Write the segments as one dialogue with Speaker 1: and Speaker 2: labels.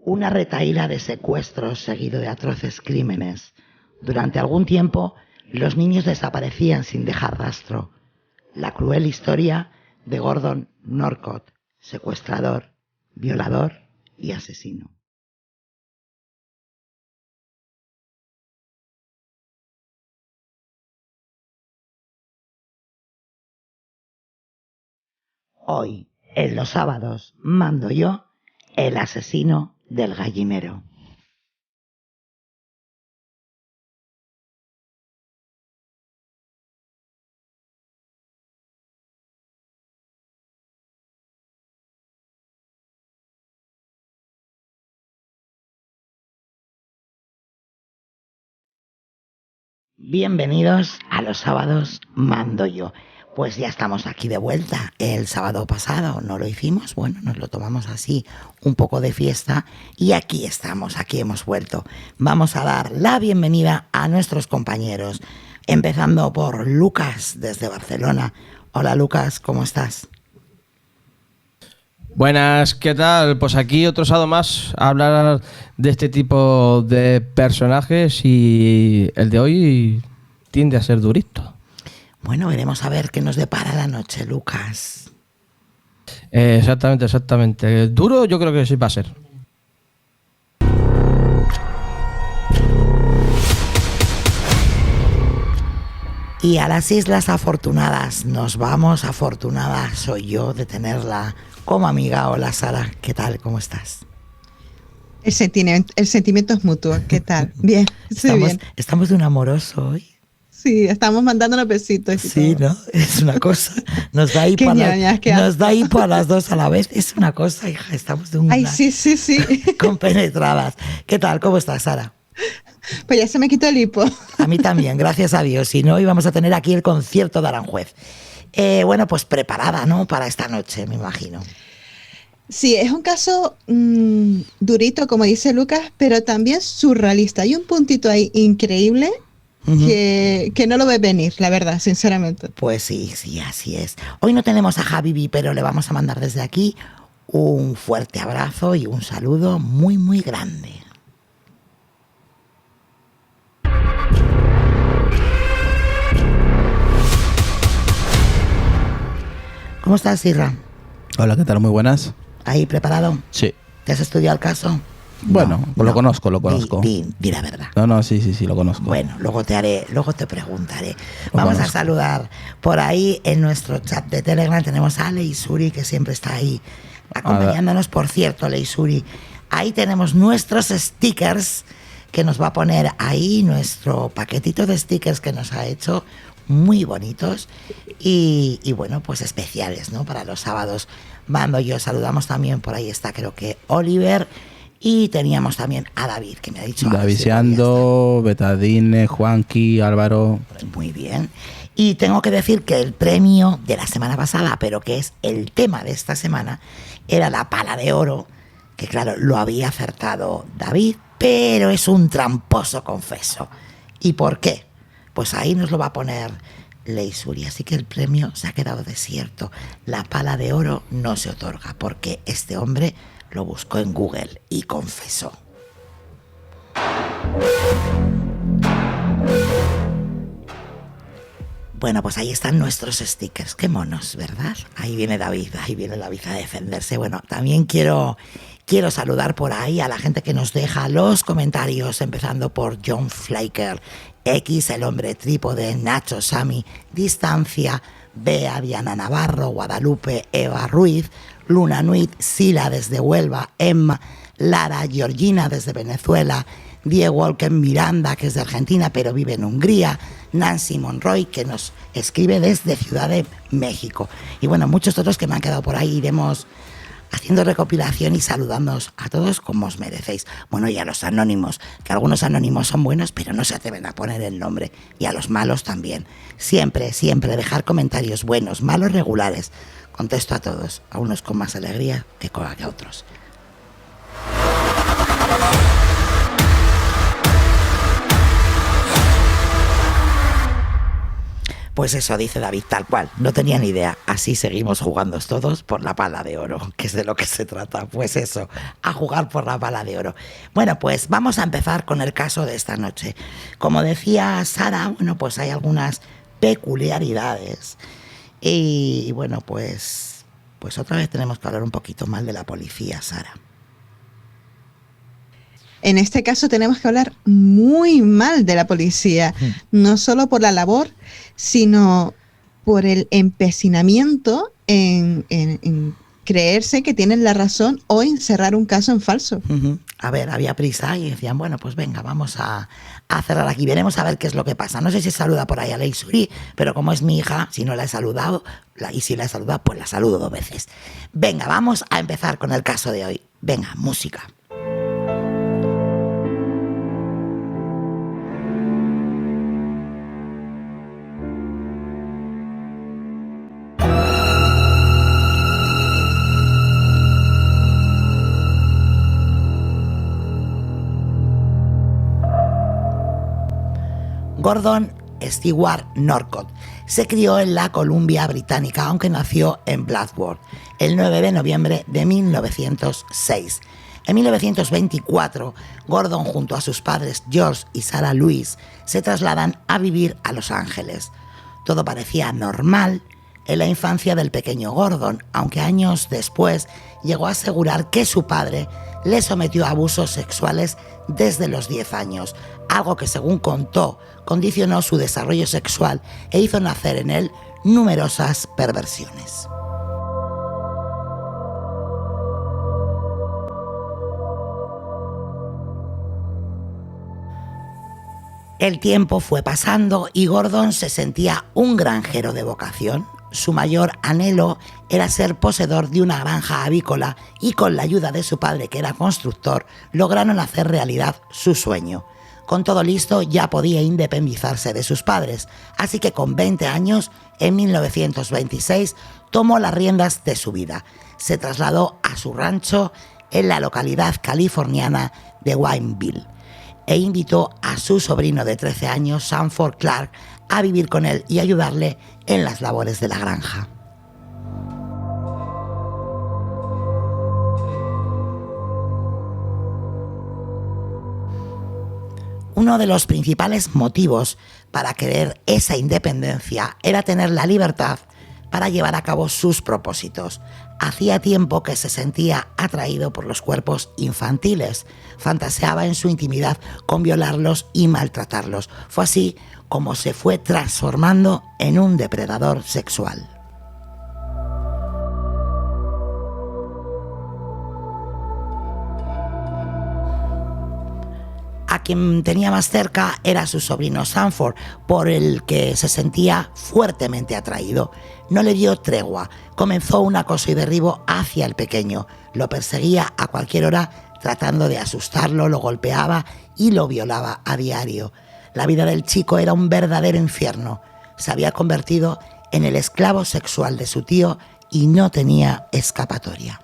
Speaker 1: Una retahíla de secuestros seguido de atroces crímenes. Durante algún tiempo, los niños desaparecían sin dejar rastro. La cruel historia de Gordon Norcott, secuestrador, violador y asesino. Hoy, en los sábados, mando yo, el asesino del gallinero. Bienvenidos a los sábados mando yo. Pues ya estamos aquí de vuelta. El sábado pasado no lo hicimos, bueno, nos lo tomamos así, un poco de fiesta, y aquí estamos, aquí hemos vuelto. Vamos a dar la bienvenida a nuestros compañeros, empezando por Lucas desde Barcelona. Hola Lucas, ¿cómo estás?
Speaker 2: Buenas, ¿qué tal? Pues aquí otro sábado más a hablar de este tipo de personajes, y el de hoy tiende a ser durito.
Speaker 1: Bueno, veremos a ver qué nos depara la noche, Lucas.
Speaker 2: Exactamente. Duro yo creo que sí va a ser.
Speaker 1: Y a las Islas Afortunadas nos vamos. Afortunada soy yo de tenerla como amiga. Hola Sara, ¿qué tal? ¿Cómo estás?
Speaker 3: El sentimiento es mutuo. ¿Qué tal? Bien, bien.
Speaker 1: Estamos de un amoroso hoy.
Speaker 3: Sí, estamos mandándonos besitos.
Speaker 1: Sí, todo. ¿No? Es una cosa. Nos da hipo a las dos a la vez. Es una cosa, hija. Estamos de un...
Speaker 3: Ay, sí.
Speaker 1: compenetradas. ¿Qué tal? ¿Cómo estás, Sara?
Speaker 3: Pues ya se me quitó el hipo.
Speaker 1: A mí también, gracias a Dios. Si no, íbamos a tener aquí el concierto de Aranjuez. Bueno, pues preparada, ¿no? Para esta noche, me imagino.
Speaker 3: Sí, es un caso durito, como dice Lucas, pero también surrealista. Hay un puntito ahí increíble que no lo ves venir, la verdad, sinceramente.
Speaker 1: Pues sí, así es. Hoy no tenemos a Javi, pero le vamos a mandar desde aquí un fuerte abrazo y un saludo muy, muy grande. ¿Cómo estás, Sirra?
Speaker 4: Hola, ¿qué tal? Muy buenas.
Speaker 1: ¿Ahí preparado?
Speaker 4: Sí.
Speaker 1: ¿Te has estudiado el caso?
Speaker 4: Bueno, lo conozco.
Speaker 1: Di la verdad.
Speaker 4: No, sí, lo conozco.
Speaker 1: Bueno, luego te preguntaré. Vamos a saludar por ahí en nuestro chat de Telegram. Tenemos a Leisuri, que siempre está ahí acompañándonos. Por cierto, Leisuri, ahí tenemos nuestros stickers, que nos va a poner ahí nuestro paquetito de stickers que nos ha hecho, muy bonitos y bueno, pues especiales, ¿no? Para los sábados mando yo. Saludamos también, por ahí está, creo que Oliver. Y teníamos también a David, que me ha dicho...
Speaker 4: David Siando, Betadine, Juanqui, Álvaro...
Speaker 1: Muy bien. Y tengo que decir que el premio de la semana pasada, pero que es el tema de esta semana, era la pala de oro, que claro, lo había acertado David, pero es un tramposo, confeso. ¿Y por qué? Pues ahí nos lo va a poner Leisuri. Así que el premio se ha quedado desierto. La pala de oro no se otorga, porque este hombre... lo buscó en Google y confesó. Bueno, pues ahí están nuestros stickers. Qué monos, ¿verdad? Ahí viene David a defenderse. Bueno, también quiero saludar por ahí a la gente que nos deja los comentarios, empezando por John Flaker, X, el hombre trípode, Nacho, Sami, Distancia, Bea, Diana Navarro, Guadalupe, Eva Ruiz, Luna Nuit, Sila desde Huelva, Emma, Lara, Georgina desde Venezuela, Diego Walken Miranda, que es de Argentina pero vive en Hungría, Nancy Monroy, que nos escribe desde Ciudad de México. Y bueno, muchos otros que me han quedado por ahí. Iremos haciendo recopilación y saludándoos a todos como os merecéis. Bueno, y a los anónimos, que algunos anónimos son buenos, pero no se atreven a poner el nombre. Y a los malos también. Siempre dejar comentarios buenos, malos, regulares. Contesto a todos, a unos con más alegría que a otros. Pues eso dice David, tal cual. No tenía ni idea. Así seguimos jugando todos por la pala de oro, que es de lo que se trata. Pues eso, a jugar por la pala de oro. Bueno, pues vamos a empezar con el caso de esta noche. Como decía Sara, bueno, pues hay algunas peculiaridades. Y bueno, pues otra vez tenemos que hablar un poquito mal de la policía, Sara.
Speaker 3: En este caso tenemos que hablar muy mal de la policía, no solo por la labor, sino por el empecinamiento en creerse que tienen la razón o en cerrar un caso en falso.
Speaker 1: A ver, había prisa y decían, bueno, pues venga, vamos a cerrar aquí, veremos a ver qué es lo que pasa. No sé si saluda por ahí a Leisuri, pero como es mi hija, si no la he saludado, y si la he saludado, pues la saludo 2 veces. Venga, vamos a empezar con el caso de hoy. Venga, música. Gordon Stewart Norcott se crió en la Columbia Británica, aunque nació en Blackburn, el 9 de noviembre de 1906. En 1924, Gordon junto a sus padres George y Sarah Louise se trasladan a vivir a Los Ángeles. Todo parecía normal en la infancia del pequeño Gordon, aunque años después llegó a asegurar que su padre le sometió a abusos sexuales desde los 10 años, algo que, según contó, condicionó su desarrollo sexual e hizo nacer en él numerosas perversiones. El tiempo fue pasando y Gordon se sentía un granjero de vocación. Su mayor anhelo era ser poseedor de una granja avícola y con la ayuda de su padre, que era constructor, lograron hacer realidad su sueño. Con todo listo, ya podía independizarse de sus padres, así que con 20 años, en 1926, tomó las riendas de su vida. Se trasladó a su rancho en la localidad californiana de Wineville e invitó a su sobrino de 13 años, Sanford Clark, a vivir con él y ayudarle en las labores de la granja. Uno de los principales motivos para querer esa independencia era tener la libertad para llevar a cabo sus propósitos. Hacía tiempo que se sentía atraído por los cuerpos infantiles, fantaseaba en su intimidad con violarlos y maltratarlos. Fue así como se fue transformando en un depredador sexual. A quien tenía más cerca era su sobrino Sanford, por el que se sentía fuertemente atraído. No le dio tregua, comenzó un acoso y derribo hacia el pequeño. Lo perseguía a cualquier hora tratando de asustarlo, lo golpeaba y lo violaba a diario. La vida del chico era un verdadero infierno. Se había convertido en el esclavo sexual de su tío y no tenía escapatoria.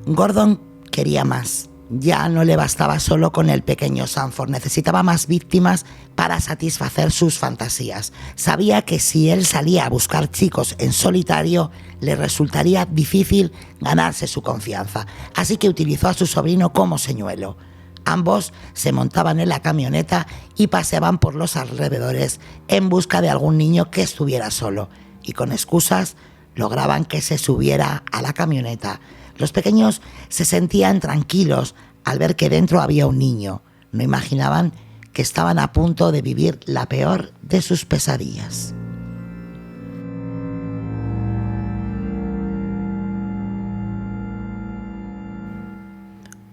Speaker 1: Gordon quería más. Ya no le bastaba solo con el pequeño Sanford, necesitaba más víctimas para satisfacer sus fantasías. Sabía que si él salía a buscar chicos en solitario, le resultaría difícil ganarse su confianza, así que utilizó a su sobrino como señuelo. Ambos se montaban en la camioneta y paseaban por los alrededores en busca de algún niño que estuviera solo, y con excusas lograban que se subiera a la camioneta. Los pequeños se sentían tranquilos al ver que dentro había un niño. No imaginaban que estaban a punto de vivir la peor de sus pesadillas.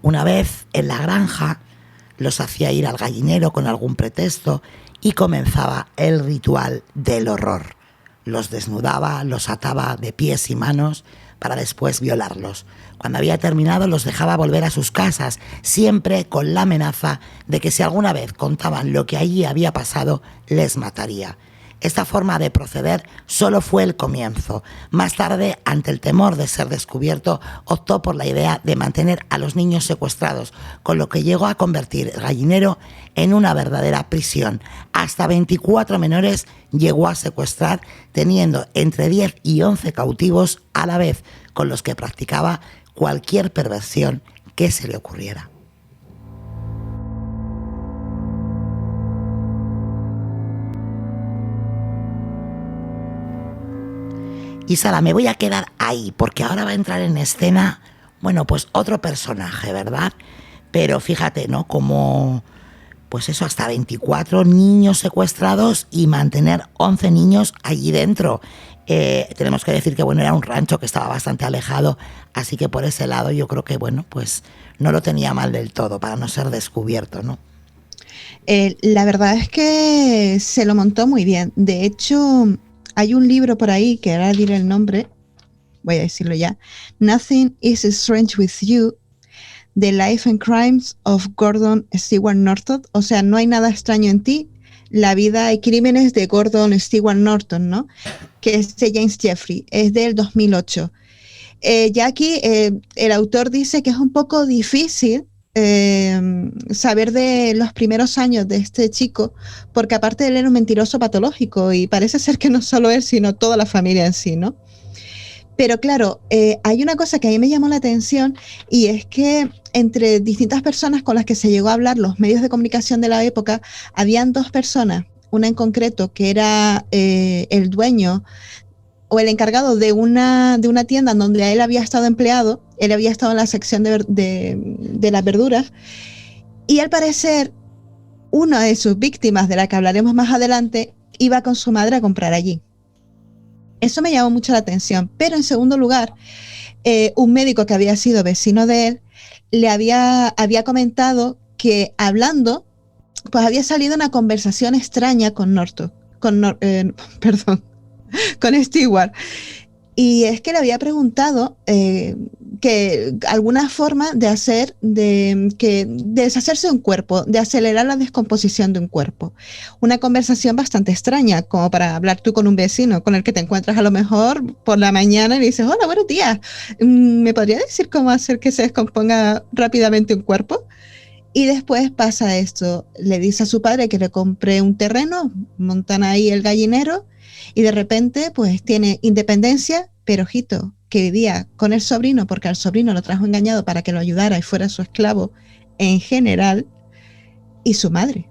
Speaker 1: Una vez en la granja, los hacía ir al gallinero con algún pretexto y comenzaba el ritual del horror. Los desnudaba, los ataba de pies y manos para después violarlos. Cuando había terminado, los dejaba volver a sus casas, siempre con la amenaza de que si alguna vez contaban lo que allí había pasado, les mataría. Esta forma de proceder solo fue el comienzo. Más tarde, ante el temor de ser descubierto, optó por la idea de mantener a los niños secuestrados, con lo que llegó a convertir el gallinero en una verdadera prisión. Hasta 24 menores llegó a secuestrar, teniendo entre 10 y 11 cautivos a la vez, con los que practicaba cualquier perversión que se le ocurriera. Y Sara, me voy a quedar ahí, porque ahora va a entrar en escena, bueno, pues otro personaje, ¿verdad? Pero fíjate, ¿no? Como, pues eso, hasta 24 niños secuestrados y mantener 11 niños allí dentro. Tenemos que decir que, bueno, era un rancho que estaba bastante alejado, así que por ese lado yo creo que, bueno, pues no lo tenía mal del todo para no ser descubierto, ¿no?
Speaker 3: La verdad es que se lo montó muy bien. De hecho, hay un libro por ahí, que ahora diré el nombre, voy a decirlo ya, Nothing is Strange with You, The Life and Crimes of Gordon Stewart Norton, o sea, no hay nada extraño en ti, la vida y crímenes de Gordon Stewart Norton, ¿no? Que es de James Jeffrey, es del 2008. Ya aquí el autor dice que es un poco difícil saber de los primeros años de este chico, porque aparte de él era un mentiroso patológico y parece ser que no solo él, sino toda la familia en sí, ¿no? Pero claro, hay una cosa que a mí me llamó la atención y es que entre distintas personas con las que se llegó a hablar, los medios de comunicación de la época, habían dos personas, una en concreto que era el dueño o el encargado de una tienda en donde él había estado empleado, él había estado en la sección de las verduras, y al parecer una de sus víctimas, de la que hablaremos más adelante, iba con su madre a comprar allí. Eso me llamó mucho la atención, pero en segundo lugar, un médico que había sido vecino de él le había comentado que hablando, pues había salido una conversación extraña con con Stewart. Y es que le había preguntado que alguna forma de deshacerse de un cuerpo, de acelerar la descomposición de un cuerpo. Una conversación bastante extraña, como para hablar tú con un vecino con el que te encuentras a lo mejor por la mañana y le dices, hola, buenos días, ¿me podría decir cómo hacer que se descomponga rápidamente un cuerpo? Y después pasa esto, le dice a su padre que le compre un terreno, montan ahí el gallinero, y de repente pues tiene independencia, pero ojito, que vivía con el sobrino, porque al sobrino lo trajo engañado para que lo ayudara y fuera su esclavo en general, y su madre.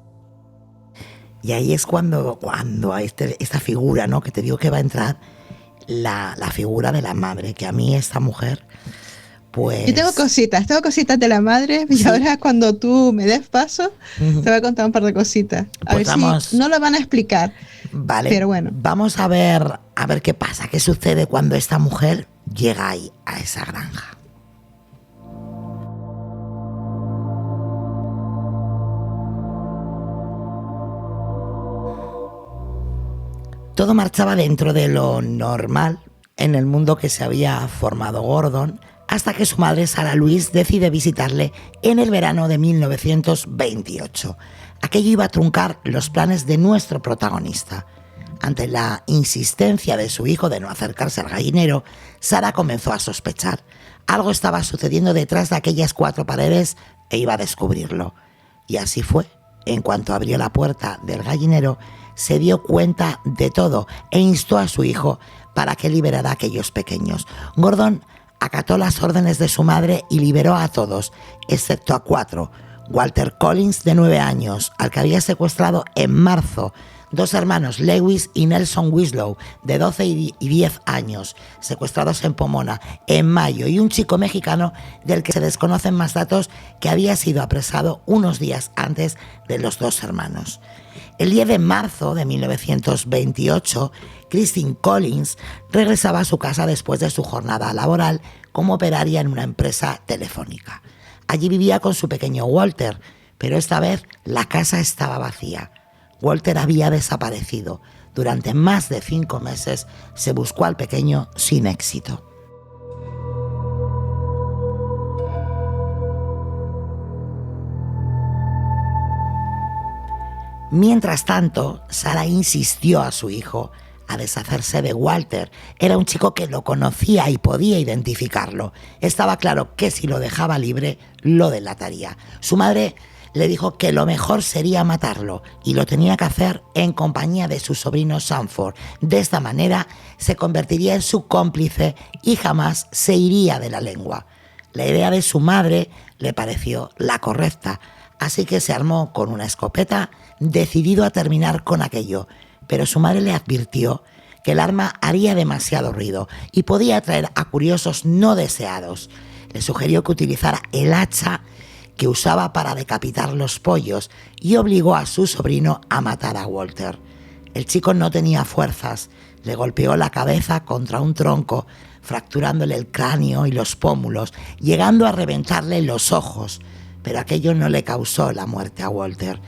Speaker 1: Y ahí es cuando hay esta figura, ¿no? Que te digo que va a entrar la figura de la madre, que a mí esta mujer, pues...
Speaker 3: Yo tengo cositas de la madre, y ahora cuando tú me des paso, te voy a contar un par de cositas. A ver si no lo van a explicar.
Speaker 1: Vale,
Speaker 3: pero bueno.
Speaker 1: Vamos a ver qué pasa, qué sucede cuando esta mujer llega ahí, a esa granja. Todo marchaba dentro de lo normal en el mundo que se había formado Gordon, hasta que su madre, Sarah Louise, decide visitarle en el verano de 1928. Aquello iba a truncar los planes de nuestro protagonista. Ante la insistencia de su hijo de no acercarse al gallinero, Sarah comenzó a sospechar. Algo estaba sucediendo detrás de aquellas 4 paredes e iba a descubrirlo. Y así fue. En cuanto abrió la puerta del gallinero, se dio cuenta de todo e instó a su hijo para que liberara a aquellos pequeños. Gordon acató las órdenes de su madre y liberó a todos, excepto a 4. Walter Collins, de 9 años, al que había secuestrado en marzo, 2 hermanos, Lewis y Nelson Winslow, de 12 y 10 años, secuestrados en Pomona en mayo, y un chico mexicano del que se desconocen más datos, que había sido apresado unos días antes de los 2 hermanos. El 10 de marzo de 1928, Christine Collins regresaba a su casa después de su jornada laboral como operaria en una empresa telefónica. Allí vivía con su pequeño Walter, pero esta vez la casa estaba vacía. Walter había desaparecido. Durante más de 5 meses se buscó al pequeño sin éxito. Mientras tanto, Sarah insistió a su hijo a deshacerse de Walter. Era un chico que lo conocía y podía identificarlo. Estaba claro que si lo dejaba libre, lo delataría. Su madre le dijo que lo mejor sería matarlo y lo tenía que hacer en compañía de su sobrino Sanford. De esta manera se convertiría en su cómplice y jamás se iría de la lengua. La idea de su madre le pareció la correcta, así que se armó con una escopeta, decidido a terminar con aquello. Pero su madre le advirtió que el arma haría demasiado ruido y podía atraer a curiosos no deseados. Le sugirió que utilizara el hacha que usaba para decapitar los pollos y obligó a su sobrino a matar a Walter. El chico no tenía fuerzas, le golpeó la cabeza contra un tronco, fracturándole el cráneo y los pómulos, llegando a reventarle los ojos, pero aquello no le causó la muerte a Walter.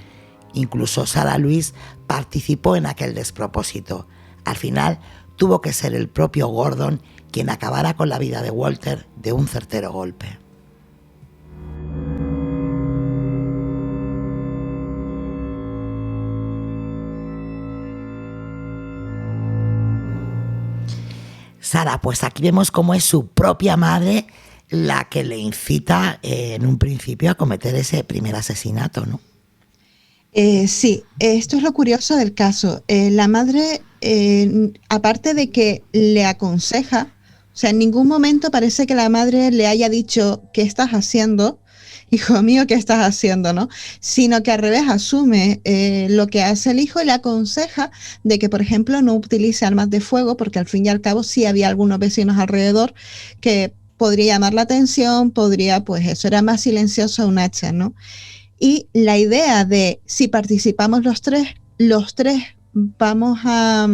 Speaker 1: Incluso Sarah Louise participó en aquel despropósito. Al final tuvo que ser el propio Gordon quien acabara con la vida de Walter de un certero golpe. Sarah, pues aquí vemos cómo es su propia madre la que le incita en un principio a cometer ese primer asesinato, ¿no?
Speaker 3: Sí, esto es lo curioso del caso. La madre, aparte de que le aconseja, o sea, en ningún momento parece que la madre le haya dicho, ¿qué estás haciendo? Hijo mío, ¿qué estás haciendo? ¿No? Sino que al revés asume lo que hace el hijo y le aconseja de que, por ejemplo, no utilice armas de fuego, porque al fin y al cabo sí había algunos vecinos alrededor que podría llamar la atención, podría, pues eso era más silencioso un hacha, ¿no? Y la idea de si participamos los tres vamos a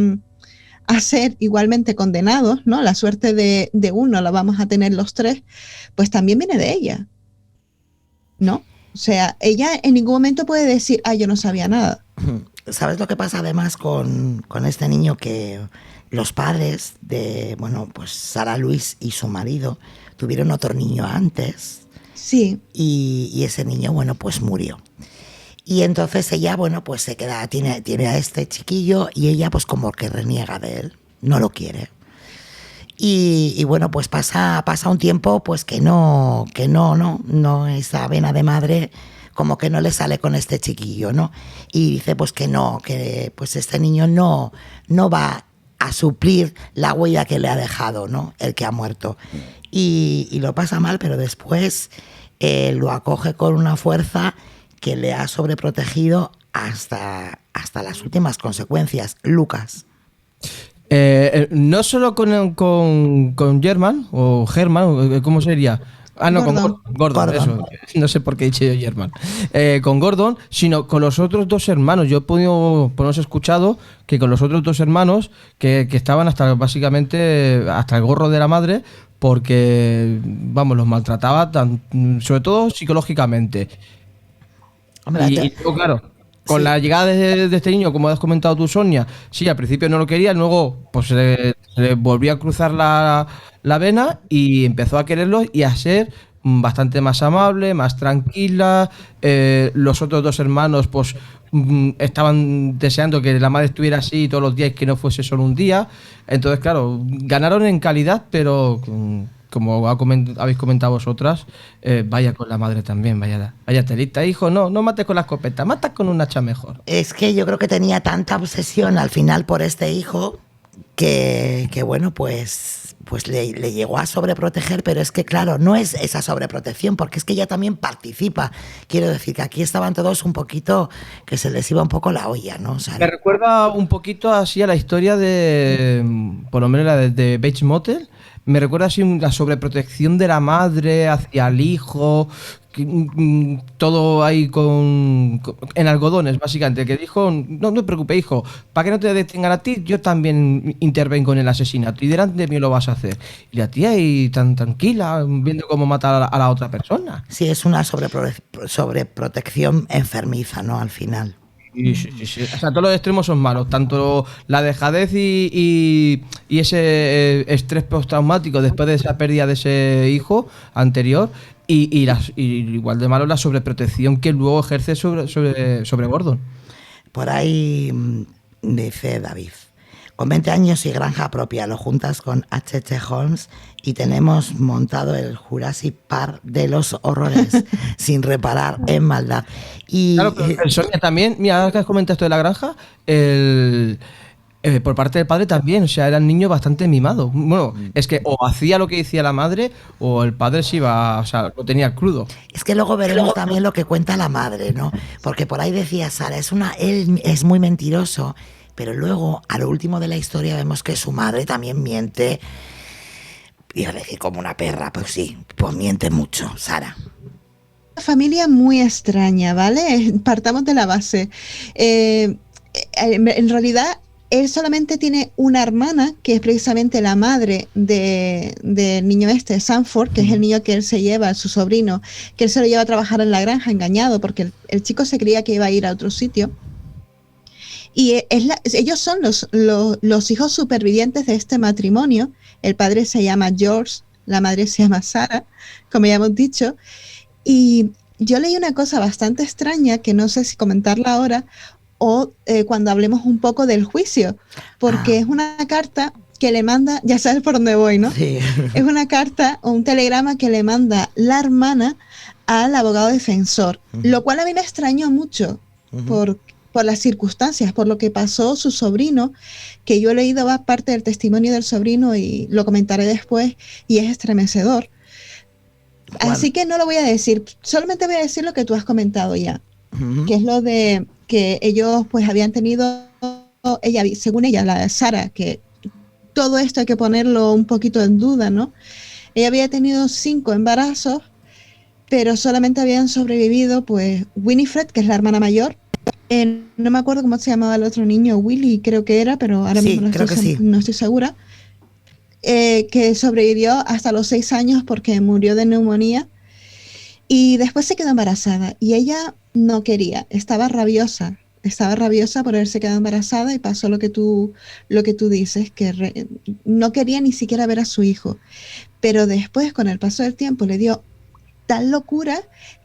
Speaker 3: ser igualmente condenados, ¿no? La suerte de uno la vamos a tener los tres, pues también viene de ella, ¿no? O sea, ella en ningún momento puede decir, yo no sabía nada.
Speaker 1: ¿Sabes lo que pasa además con este niño? Que los padres de, bueno, pues Sarah Louise y su marido tuvieron otro niño antes.
Speaker 3: Sí.
Speaker 1: Y ese niño, bueno, pues murió. Y entonces ella, bueno, pues se queda, tiene a este chiquillo y ella pues como que reniega de él, no lo quiere. Y bueno, pues pasa un tiempo pues que no, esa vena de madre como que no le sale con este chiquillo, ¿no? Y dice pues que no, que pues este niño no va a suplir la huella que le ha dejado, ¿no? El que ha muerto. Y lo pasa mal, pero después lo acoge con una fuerza que le ha sobreprotegido hasta las últimas consecuencias. Lucas.
Speaker 2: No solo con German, o Herman, ¿cómo sería? No,
Speaker 3: Gordon.
Speaker 2: con Gordon, eso. No sé por qué he dicho yo German. Con Gordon, sino con los otros dos hermanos. Yo he podido, por escuchado, que con los otros dos hermanos que estaban básicamente hasta el gorro de la madre, porque, vamos, los maltrataba, sobre todo psicológicamente.
Speaker 1: Hombre,
Speaker 2: Y luego, claro, con
Speaker 1: sí.
Speaker 2: la llegada de este niño, como has comentado tú, Sonia, sí, al principio no lo quería, luego pues se le volvió a cruzar la vena y empezó a quererlo y a ser bastante más amable, más tranquila. Los otros dos hermanos pues estaban deseando que la madre estuviera así todos los días y que no fuese solo un día. Entonces, claro, ganaron en calidad, pero como habéis comentado vosotras, vaya con la madre también, vaya telita, hijo, no mates con la escopeta, matas con un hacha mejor.
Speaker 1: Es que yo creo que tenía tanta obsesión al final por este hijo que bueno, pues le llegó a sobreproteger, pero es que claro, no es esa sobreprotección, porque es que ella también participa. Quiero decir que aquí estaban todos un poquito, que se les iba un poco la olla, ¿no? O sea,
Speaker 2: Me recuerda un poquito así a la historia de, por lo menos la de Bates Motel. Me recuerda así la sobreprotección de la madre hacia el hijo, todo ahí en algodones, básicamente, que dijo, no te preocupes, hijo, para que no te detengan a ti, yo también intervengo en el asesinato y delante de mí lo vas a hacer. Y la tía ahí tan tranquila, viendo cómo mata a la otra persona.
Speaker 1: sí, es una sobreprotección enfermiza, ¿no? Al final.
Speaker 2: Sí. O sea, todos los extremos son malos, tanto la dejadez y ese estrés postraumático después de esa pérdida de ese hijo anterior y igual de malo la sobreprotección que luego ejerce sobre Gordon.
Speaker 1: Por ahí dice David. Con 20 años y granja propia, lo juntas con H.H. Holmes y tenemos montado el Jurassic Park de los horrores, sin reparar en maldad. Y,
Speaker 2: claro, pero Sonia también, mira, ahora que has comentado esto de la granja, por parte del padre también, o sea, era un niño bastante mimado. Bueno, es que o hacía lo que decía la madre o el padre se iba, o sea, lo tenía crudo.
Speaker 1: Es que luego veremos también lo que cuenta la madre, ¿no? Porque por ahí decía Sara, él es muy mentiroso, pero luego, a lo último de la historia, vemos que su madre también miente. Iba a decir como una perra, pues sí, pues miente mucho, Sara.
Speaker 3: Una familia muy extraña, ¿vale? Partamos de la base. En realidad, él solamente tiene una hermana, que es precisamente la madre del niño Sanford, que es el niño que él se lleva, su sobrino, que él se lo lleva a trabajar en la granja, engañado, porque el chico se creía que iba a ir a otro sitio. Y ellos son los hijos supervivientes de este matrimonio. El padre se llama George, la madre se llama Sarah, como ya hemos dicho. Y yo leí una cosa bastante extraña, que no sé si comentarla ahora o cuando hablemos un poco del juicio, porque es una carta que le manda, ya sabes por dónde voy, ¿no?
Speaker 1: Sí.
Speaker 3: Es una carta o un telegrama que le manda la hermana al abogado defensor, lo cual a mí me extrañó mucho, por las circunstancias, por lo que pasó su sobrino, que yo he leído parte del testimonio del sobrino y lo comentaré después, y es estremecedor. Bueno. Así que no lo voy a decir, solamente voy a decir lo que tú has comentado ya, que es lo de que ellos pues habían tenido, según ella, la Sara, que todo esto hay que ponerlo un poquito en duda, ¿no? Ella había tenido 5 embarazos, pero solamente habían sobrevivido pues Winifred, que es la hermana mayor. No me acuerdo cómo se llamaba el otro niño, Willy creo que era, pero ahora mismo no estoy segura. Que sobrevivió hasta los 6 años porque murió de neumonía. Y después se quedó embarazada. Y ella no quería, estaba rabiosa por haberse quedado embarazada y pasó lo que tú dices, que no quería ni siquiera ver a su hijo. Pero después, con el paso del tiempo, le dio tal locura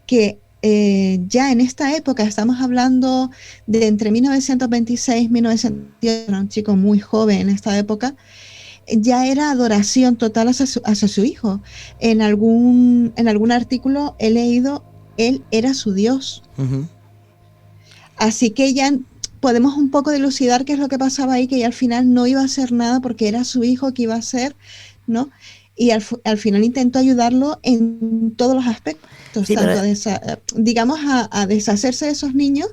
Speaker 3: que ya en esta época, estamos hablando de entre 1926 y 1928, un chico muy joven en esta época, ya era adoración total hacia su hijo. En algún artículo he leído, él era su Dios. Así que ya podemos un poco dilucidar qué es lo que pasaba ahí, que ella al final no iba a hacer nada porque era su hijo que iba a hacer, ¿no? Y al final intentó ayudarlo en todos los aspectos, sí, tanto digamos a deshacerse de esos niños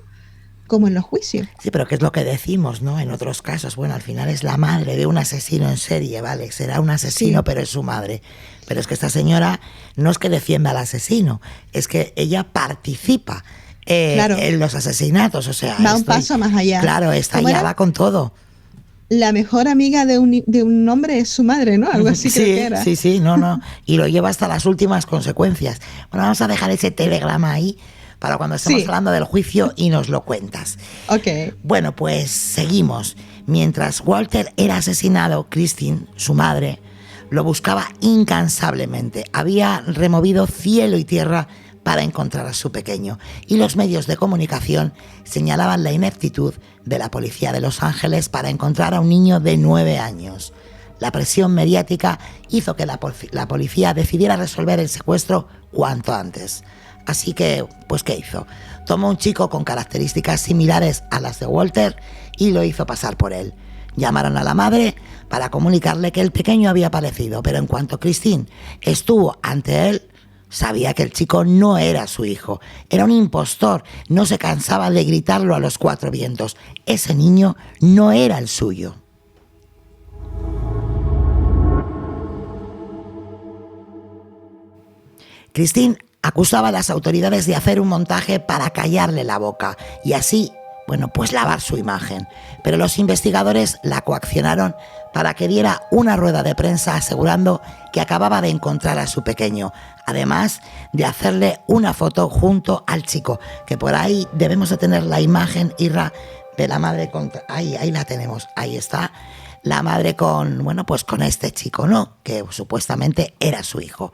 Speaker 3: como en los juicios.
Speaker 1: Sí, pero ¿qué es lo que decimos, no? En otros casos, bueno, al final es la madre de un asesino en serie, ¿vale? Será un asesino, sí, pero es su madre. Pero es que esta señora no es que defienda al asesino, es que ella participa claro, en los asesinatos, o sea...
Speaker 3: Va un paso más allá.
Speaker 1: Claro, está allá, va con todo.
Speaker 3: La mejor amiga de un hombre es su madre, ¿no? Algo así,
Speaker 1: sí,
Speaker 3: creo que era.
Speaker 1: Sí, no. Y lo lleva hasta las últimas consecuencias. Bueno, vamos a dejar ese telegrama ahí para cuando estemos hablando del juicio y nos lo cuentas.
Speaker 3: Ok.
Speaker 1: Bueno, pues seguimos. Mientras Walter era asesinado, Christine, su madre, lo buscaba incansablemente. Había removido cielo y tierra para encontrar a su pequeño, y los medios de comunicación señalaban la ineptitud de la policía de Los Ángeles para encontrar a un niño de 9 años. La presión mediática hizo que la policía decidiera resolver el secuestro cuanto antes. Así que, pues, ¿qué hizo? Tomó un chico con características similares a las de Walter y lo hizo pasar por él. Llamaron a la madre para comunicarle que el pequeño había aparecido, pero en cuanto Christine estuvo ante él, sabía que el chico no era su hijo, era un impostor, no se cansaba de gritarlo a los 4 vientos. Ese niño no era el suyo. Christine acusaba a las autoridades de hacer un montaje para callarle la boca y así, bueno, pues lavar su imagen. Pero los investigadores la coaccionaron para que diera una rueda de prensa asegurando que acababa de encontrar a su pequeño, además de hacerle una foto junto al chico, que por ahí debemos de tener la imagen, Irra, de la madre con... Ahí la tenemos, ahí está, la madre con, bueno, pues con este chico, ¿no? Que supuestamente era su hijo.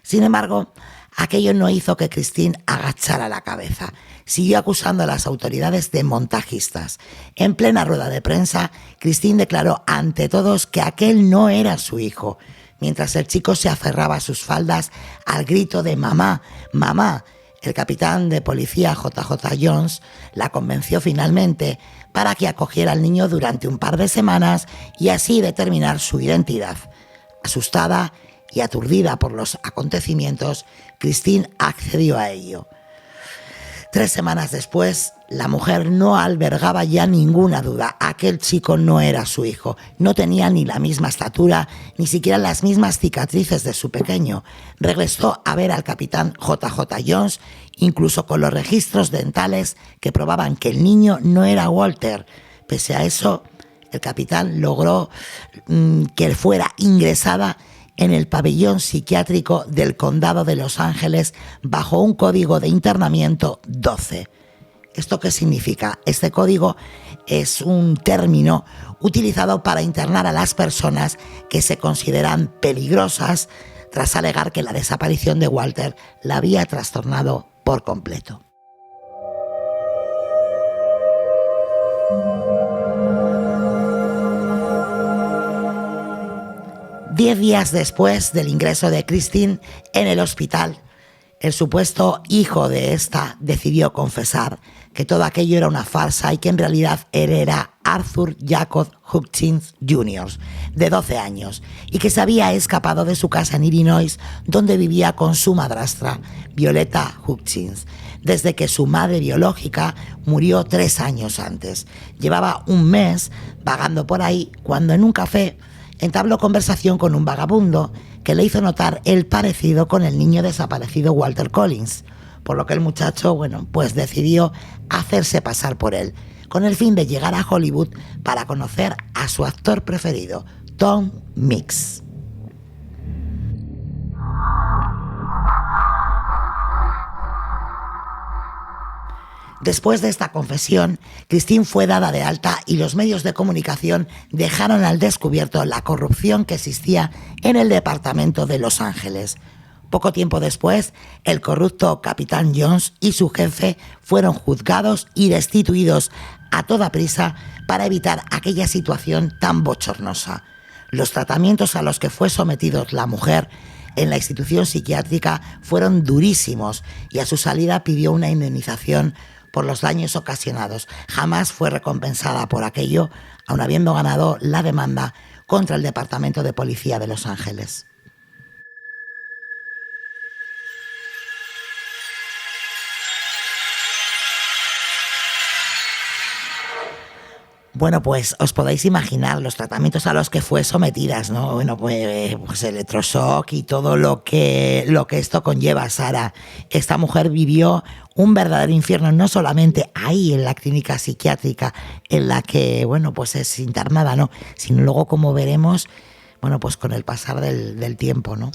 Speaker 1: Sin embargo, Aquello no hizo que Christine agachara la cabeza. Siguió acusando a las autoridades de montajistas. En plena rueda de prensa, Christine declaró ante todos que aquel no era su hijo, mientras el chico se aferraba a sus faldas al grito de «mamá, mamá». El capitán de policía JJ Jones la convenció finalmente para que acogiera al niño durante un par de semanas y así determinar su identidad. Asustada y aturdida por los acontecimientos, Christine accedió a ello. 3 semanas después, la mujer no albergaba ya ninguna duda. Aquel chico no era su hijo. No tenía ni la misma estatura, ni siquiera las mismas cicatrices de su pequeño. Regresó a ver al capitán JJ Jones, incluso con los registros dentales que probaban que el niño no era Walter. Pese a eso, el capitán logró que fuera ingresada en el pabellón psiquiátrico del condado de Los Ángeles bajo un código de internamiento 12. ¿Esto qué significa? Este código es un término utilizado para internar a las personas que se consideran peligrosas tras alegar que la desaparición de Walter la había trastornado por completo. Diez días después del ingreso de Christine en el hospital, el supuesto hijo de esta decidió confesar que todo aquello era una farsa y que en realidad él era Arthur Jacob Hutchins Jr., de 12 años, y que se había escapado de su casa en Illinois, donde vivía con su madrastra, Violeta Hutchins, desde que su madre biológica murió 3 años antes. Llevaba un mes vagando por ahí cuando en un café entabló conversación con un vagabundo que le hizo notar el parecido con el niño desaparecido Walter Collins, por lo que el muchacho, pues decidió hacerse pasar por él, con el fin de llegar a Hollywood para conocer a su actor preferido, Tom Mix. Después de esta confesión, Christine fue dada de alta y los medios de comunicación dejaron al descubierto la corrupción que existía en el departamento de Los Ángeles. Poco tiempo después, el corrupto capitán Jones y su jefe fueron juzgados y destituidos a toda prisa para evitar aquella situación tan bochornosa. Los tratamientos a los que fue sometida la mujer en la institución psiquiátrica fueron durísimos y a su salida pidió una indemnización por los daños ocasionados. Jamás fue recompensada por aquello, aun habiendo ganado la demanda contra el Departamento de Policía de Los Ángeles. Bueno, pues os podéis imaginar los tratamientos a los que fue sometida, ¿no? Pues electroshock y todo lo que esto conlleva, Sara. Esta mujer vivió un verdadero infierno, no solamente ahí en la clínica psiquiátrica en la que, pues es internada, ¿no? Sino luego, como veremos, pues con el pasar del tiempo, ¿no?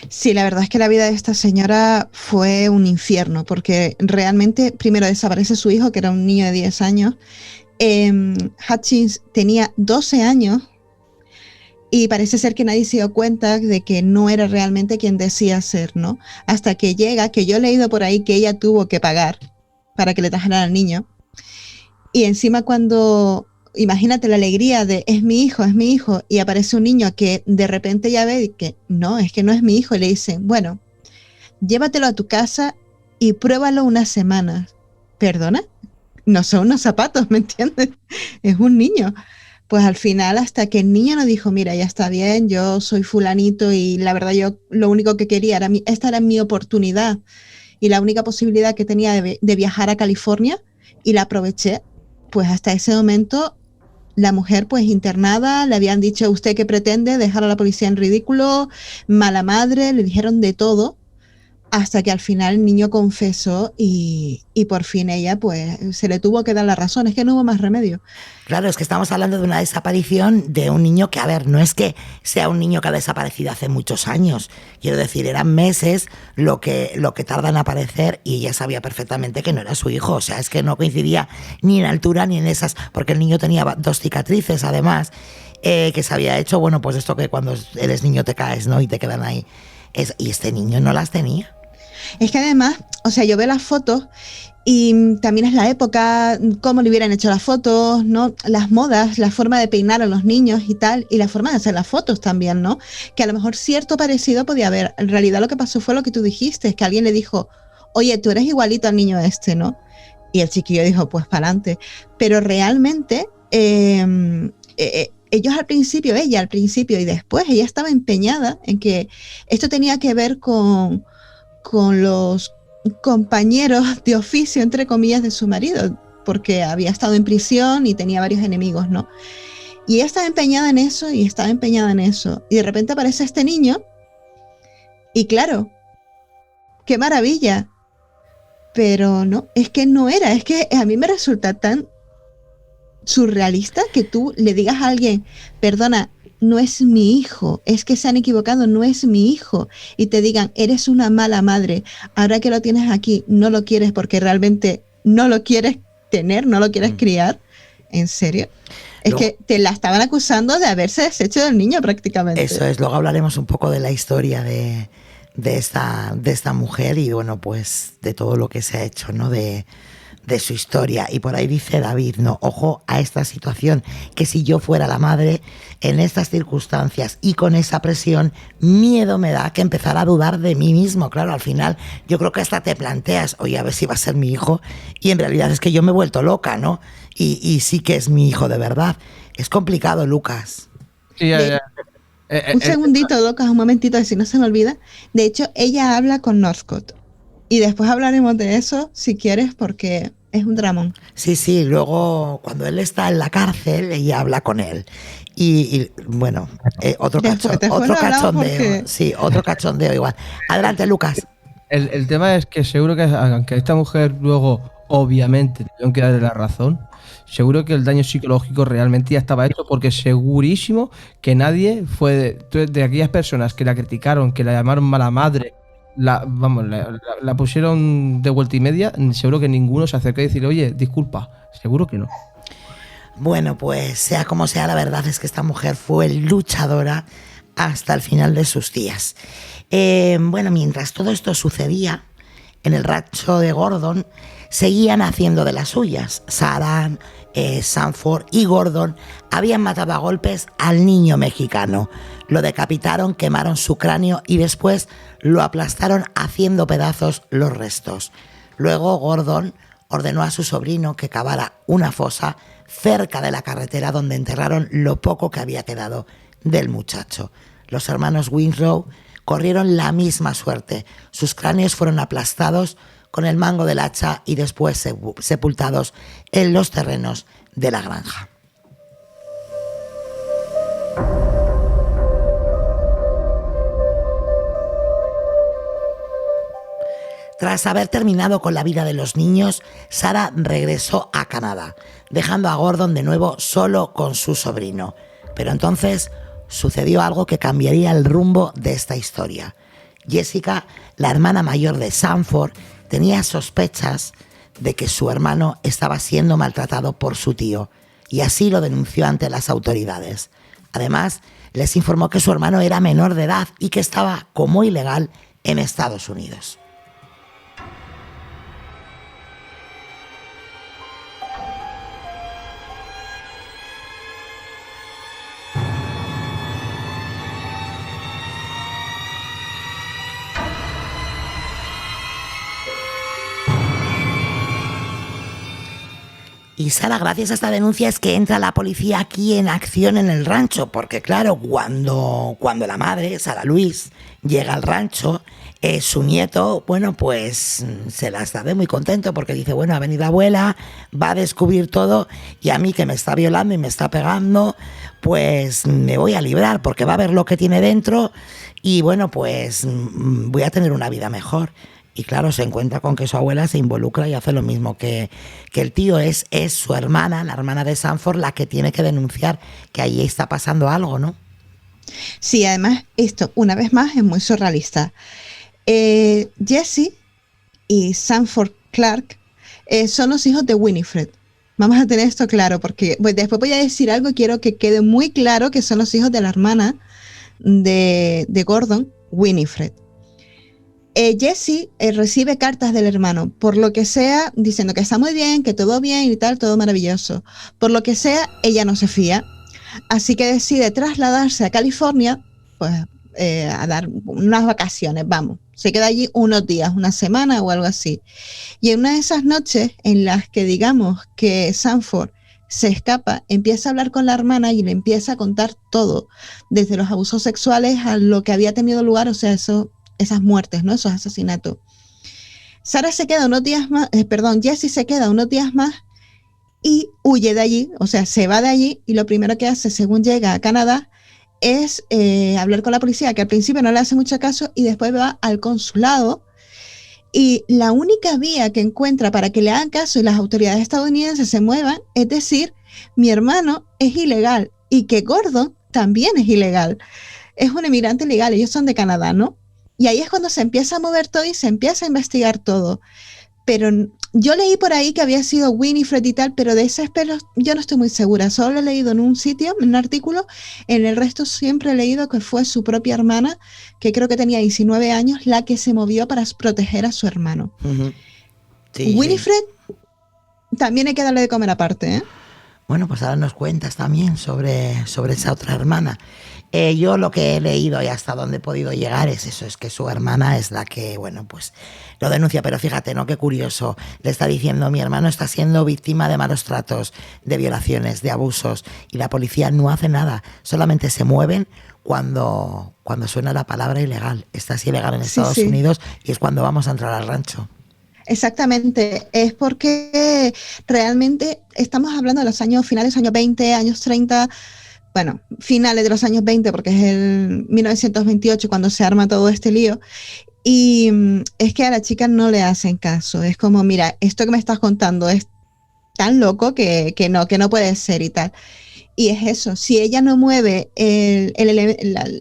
Speaker 3: Sí, la verdad es que la vida de esta señora fue un infierno, porque realmente primero desaparece su hijo, que era un niño de 10 años. Hutchins tenía 12 años y parece ser que nadie se dio cuenta de que no era realmente quien decía ser, ¿no? Hasta que llega, que yo he leído por ahí que ella tuvo que pagar para que le trajeran al niño. Y encima cuando, imagínate la alegría de es mi hijo, y aparece un niño que de repente ya ve que no, es que no es mi hijo, y le dicen, bueno, llévatelo a tu casa y pruébalo una semana. ¿Perdona? No son unos zapatos, ¿me entiendes? Es un niño. Pues al final, hasta que el niño nos dijo, mira, ya está bien, yo soy fulanito y la verdad yo lo único que quería era, esta era mi oportunidad y la única posibilidad que tenía de viajar a California y la aproveché. Pues hasta ese momento la mujer pues internada, le habían dicho, ¿usted qué pretende? Dejar a la policía en ridículo, mala madre, le dijeron de todo. Hasta que al final el niño confesó y por fin ella pues se le tuvo que dar la razón, es que no hubo más remedio.
Speaker 1: Claro, es que estamos hablando de una desaparición de un niño que, no es que sea un niño que ha desaparecido hace muchos años, quiero decir, eran meses lo que tarda en aparecer y ella sabía perfectamente que no era su hijo, o sea, es que no coincidía ni en altura ni en esas, porque el niño tenía 2 cicatrices además, que se había hecho, pues esto que cuando eres niño te caes, ¿no? Y te quedan ahí, y este niño no las tenía.
Speaker 3: Es que además, o sea, yo veo las fotos y también es la época, cómo le hubieran hecho las fotos, ¿no? Las modas, la forma de peinar a los niños y tal, y la forma de hacer las fotos también, ¿no? Que a lo mejor cierto parecido podía haber. En realidad lo que pasó fue lo que tú dijiste, es que alguien le dijo, oye, tú eres igualito al niño este, ¿no? Y el chiquillo dijo, pues para adelante. Pero realmente, ellos al principio, ella al principio y después, ella estaba empeñada en que esto tenía que ver con los compañeros de oficio, entre comillas, de su marido, porque había estado en prisión y tenía varios enemigos, ¿no? Y ella estaba empeñada en eso y estaba empeñada en eso. Y de repente aparece este niño y claro, qué maravilla. Pero no, es que no era, es que a mí me resulta tan surrealista que tú le digas a alguien, perdona, no es mi hijo, es que se han equivocado, no es mi hijo, y te digan, eres una mala madre, ahora que lo tienes aquí, no lo quieres porque realmente no lo quieres tener, no lo quieres criar, ¿en serio? Es que te la estaban acusando de haberse deshecho del niño prácticamente.
Speaker 1: Eso es, luego hablaremos un poco de la historia de esta mujer y bueno, pues de todo lo que se ha hecho, ¿no? De su historia. Y por ahí dice David, no, ojo a esta situación, que si yo fuera la madre en estas circunstancias y con esa presión, miedo me da que empezar a dudar de mí mismo. Claro, al final yo creo que hasta te planteas, oye, a ver si va a ser mi hijo, y en realidad es que yo me he vuelto loca, ¿no? Y sí que es mi hijo de verdad. Es complicado, Lucas.
Speaker 2: Sí, ya.
Speaker 3: Un segundito, Docas, un momentito, si no se me olvida. De hecho, ella habla con Northcott. Y después hablaremos de eso, si quieres, porque es un dramón.
Speaker 1: Sí, luego cuando él está en la cárcel, ella habla con él. Y bueno, otro cachondeo.
Speaker 3: Porque...
Speaker 1: Sí, otro cachondeo igual. Adelante, Lucas.
Speaker 2: El tema es que seguro que aunque esta mujer luego, obviamente, tengo que darle la razón, seguro que el daño psicológico realmente ya estaba hecho, porque segurísimo que nadie fue de aquellas personas que la criticaron, que la llamaron mala madre, la pusieron de vuelta y media, seguro que ninguno se acercó a decir, oye, disculpa, seguro que no.
Speaker 1: Bueno, pues sea como sea, la verdad es que esta mujer fue luchadora hasta el final de sus días. Bueno, mientras todo esto sucedía, en el rancho de Gordon seguían haciendo de las suyas. Sarah, Sanford y Gordon habían matado a golpes al niño mexicano. Lo decapitaron, quemaron su cráneo y después lo aplastaron haciendo pedazos los restos. Luego Gordon ordenó a su sobrino que cavara una fosa cerca de la carretera donde enterraron lo poco que había quedado del muchacho. Los hermanos Winslow corrieron la misma suerte. Sus cráneos fueron aplastados con el mango del hacha y después sepultados en los terrenos de la granja. Tras haber terminado con la vida de los niños, Sarah regresó a Canadá, dejando a Gordon de nuevo solo con su sobrino. Pero entonces sucedió algo que cambiaría el rumbo de esta historia. Jessica, la hermana mayor de Sanford, tenía sospechas de que su hermano estaba siendo maltratado por su tío y así lo denunció ante las autoridades. Además, les informó que su hermano era menor de edad y que estaba como ilegal en Estados Unidos. Y Sarah, gracias a esta denuncia es que entra la policía aquí en acción en el rancho, porque claro, cuando la madre, Sarah Louise, llega al rancho, su nieto, bueno, pues se las da de muy contento porque dice, bueno, ha venido abuela, va a descubrir todo y a mí que me está violando y me está pegando, pues me voy a librar porque va a ver lo que tiene dentro y bueno, pues voy a tener una vida mejor. Y claro, se encuentra con que su abuela se involucra y hace lo mismo que el tío. Es su hermana, la hermana de Sanford, la que tiene que denunciar que ahí está pasando algo, ¿no?
Speaker 3: Sí, además esto, una vez más, es muy surrealista. Jesse y Sanford Clark son los hijos de Winifred. Vamos a tener esto claro, porque después voy a decir algo y quiero que quede muy claro que son los hijos de la hermana de Gordon, Winifred. Jessie recibe cartas del hermano, por lo que sea, diciendo que está muy bien, que todo bien y tal, todo maravilloso. Por lo que sea, ella no se fía. Así que decide trasladarse a California, pues a dar unas vacaciones, vamos. Se queda allí unos días, una semana o algo así. Y en una de esas noches en las que digamos que Sanford se escapa, empieza a hablar con la hermana y le empieza a contar todo, desde los abusos sexuales a lo que había tenido lugar, o sea, esas muertes, ¿no? Esos asesinatos. Sara se queda unos días más, Jessie se queda unos días más y huye de allí, o sea, se va de allí y lo primero que hace, según llega a Canadá, es hablar con la policía, que al principio no le hace mucho caso y después va al consulado y la única vía que encuentra para que le hagan caso y las autoridades estadounidenses se muevan es decir, mi hermano es ilegal y que Gordon también es ilegal. Es un inmigrante ilegal, ellos son de Canadá, ¿no? Y ahí es cuando se empieza a mover todo y se empieza a investigar todo. Pero yo leí por ahí que había sido Winifred y tal, pero de ese pelo yo no estoy muy segura. Solo lo he leído en un sitio, en un artículo. En el resto siempre he leído que fue su propia hermana, que creo que tenía 19 años, la que se movió para proteger a su hermano. Sí, Winifred también hay que darle de comer aparte, ¿eh?
Speaker 1: Bueno, pues ahora nos cuentas también sobre esa otra hermana. Yo lo que he leído y hasta donde he podido llegar es eso, es que su hermana es la que, bueno, pues lo denuncia, pero fíjate, ¿no? Qué curioso, le está diciendo, mi hermano está siendo víctima de malos tratos, de violaciones, de abusos, y la policía no hace nada, solamente se mueven cuando suena la palabra ilegal. Estás ilegal en Estados Unidos y es cuando vamos a entrar al rancho.
Speaker 3: Exactamente, es porque realmente estamos hablando de los años finales, años 20, años 30, bueno, finales de los años 20, porque es el 1928 cuando se arma todo este lío, y es que a la chica no le hacen caso, es como, mira, esto que me estás contando es tan loco que no puede ser y tal. Y es eso, si ella no mueve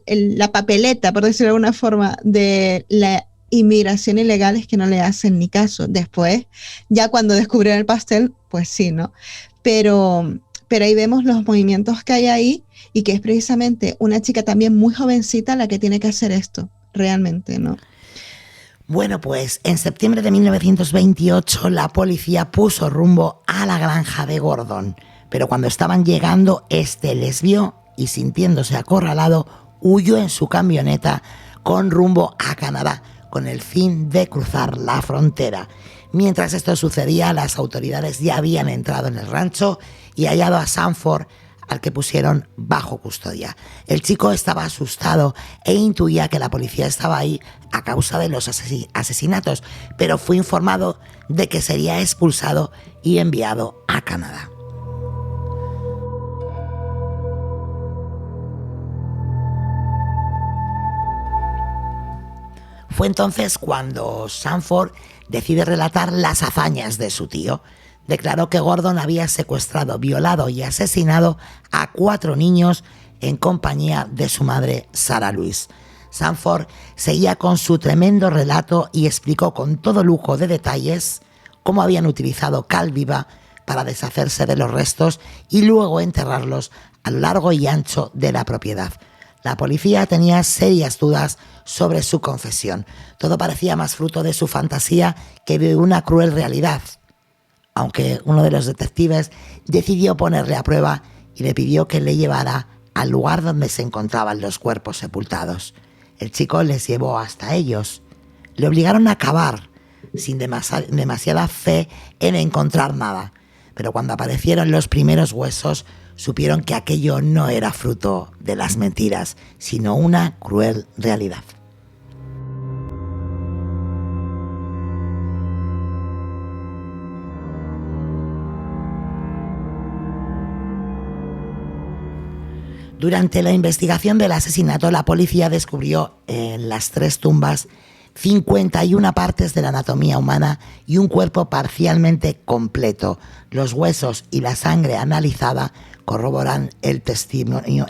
Speaker 3: la papeleta, por decirlo de alguna forma, de la inmigración ilegal, es que no le hacen ni caso. Después, ya cuando descubrieron el pastel, pues sí, ¿no? Pero ahí vemos los movimientos que hay ahí y que es precisamente una chica también muy jovencita la que tiene que hacer esto, realmente, ¿no?
Speaker 1: Bueno, pues en septiembre de 1928 la policía puso rumbo a la granja de Gordon, pero cuando estaban llegando, este les vio y sintiéndose acorralado, huyó en su camioneta con rumbo a Canadá, con el fin de cruzar la frontera. Mientras esto sucedía, las autoridades ya habían entrado en el rancho y hallado a Sanford, al que pusieron bajo custodia. El chico estaba asustado e intuía que la policía estaba ahí a causa de los asesinatos, pero fue informado de que sería expulsado y enviado a Canadá. Fue entonces cuando Sanford decide relatar las hazañas de su tío. Declaró que Gordon había secuestrado, violado y asesinado a 4 niños en compañía de su madre, Sarah Louise. Sanford seguía con su tremendo relato y explicó con todo lujo de detalles cómo habían utilizado cal viva para deshacerse de los restos y luego enterrarlos a lo largo y ancho de la propiedad. La policía tenía serias dudas sobre su confesión. Todo parecía más fruto de su fantasía que de una cruel realidad. Aunque uno de los detectives decidió ponerle a prueba y le pidió que le llevara al lugar donde se encontraban los cuerpos sepultados. El chico les llevó hasta ellos. Le obligaron a cavar, sin demasiada fe en encontrar nada. Pero cuando aparecieron los primeros huesos, supieron que aquello no era fruto de las mentiras, sino una cruel realidad. Durante la investigación del asesinato, la policía descubrió en las 3 tumbas 51 partes de la anatomía humana y un cuerpo parcialmente completo. Los huesos y la sangre analizada corroboran el testimonio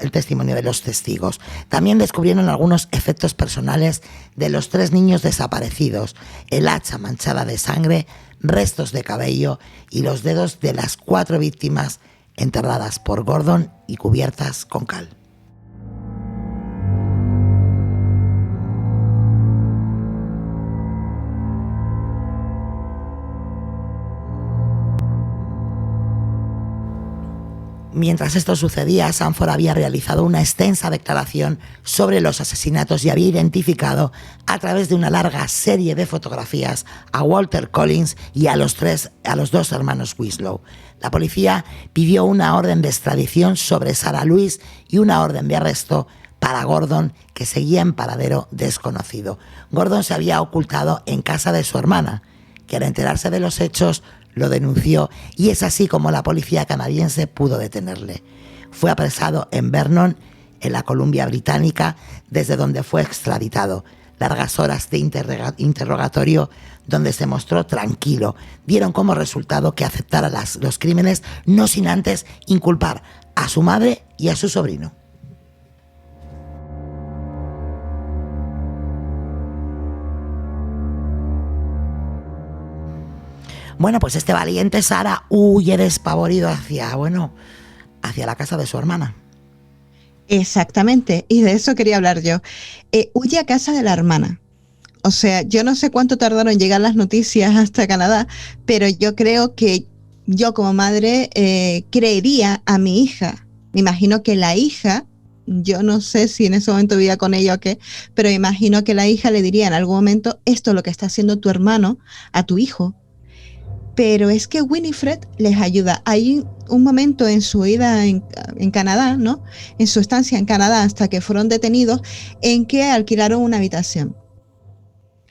Speaker 1: de los testigos. También descubrieron algunos efectos personales de los 3 niños desaparecidos, el hacha manchada de sangre, restos de cabello y los dedos de las 4 víctimas enterradas por Gordon y cubiertas con cal. Mientras esto sucedía, Sanford había realizado una extensa declaración sobre los asesinatos y había identificado a través de una larga serie de fotografías a Walter Collins y a los dos hermanos Winslow. La policía pidió una orden de extradición sobre Sarah Louise y una orden de arresto para Gordon, que seguía en paradero desconocido. Gordon se había ocultado en casa de su hermana, que al enterarse de los hechos lo denunció, y es así como la policía canadiense pudo detenerle. Fue apresado en Vernon, en la Columbia Británica, desde donde fue extraditado. Largas horas de interrogatorio donde se mostró tranquilo dieron como resultado que aceptara los crímenes, no sin antes inculpar a su madre y a su sobrino. Bueno, pues este valiente Sarah huye despavorido hacia la casa de su hermana.
Speaker 3: Exactamente, y de eso quería hablar yo. Huye a casa de la hermana. O sea, yo no sé cuánto tardaron en llegar las noticias hasta Canadá, pero yo creo que yo como madre creería a mi hija. Me imagino que la hija, yo no sé si en ese momento vivía con ella o qué, pero imagino que la hija le diría en algún momento, esto es lo que está haciendo tu hermano a tu hijo. Pero es que Winifred les ayuda. Hay un momento en su ida en Canadá, ¿no? En su estancia en Canadá hasta que fueron detenidos, en que alquilaron una habitación.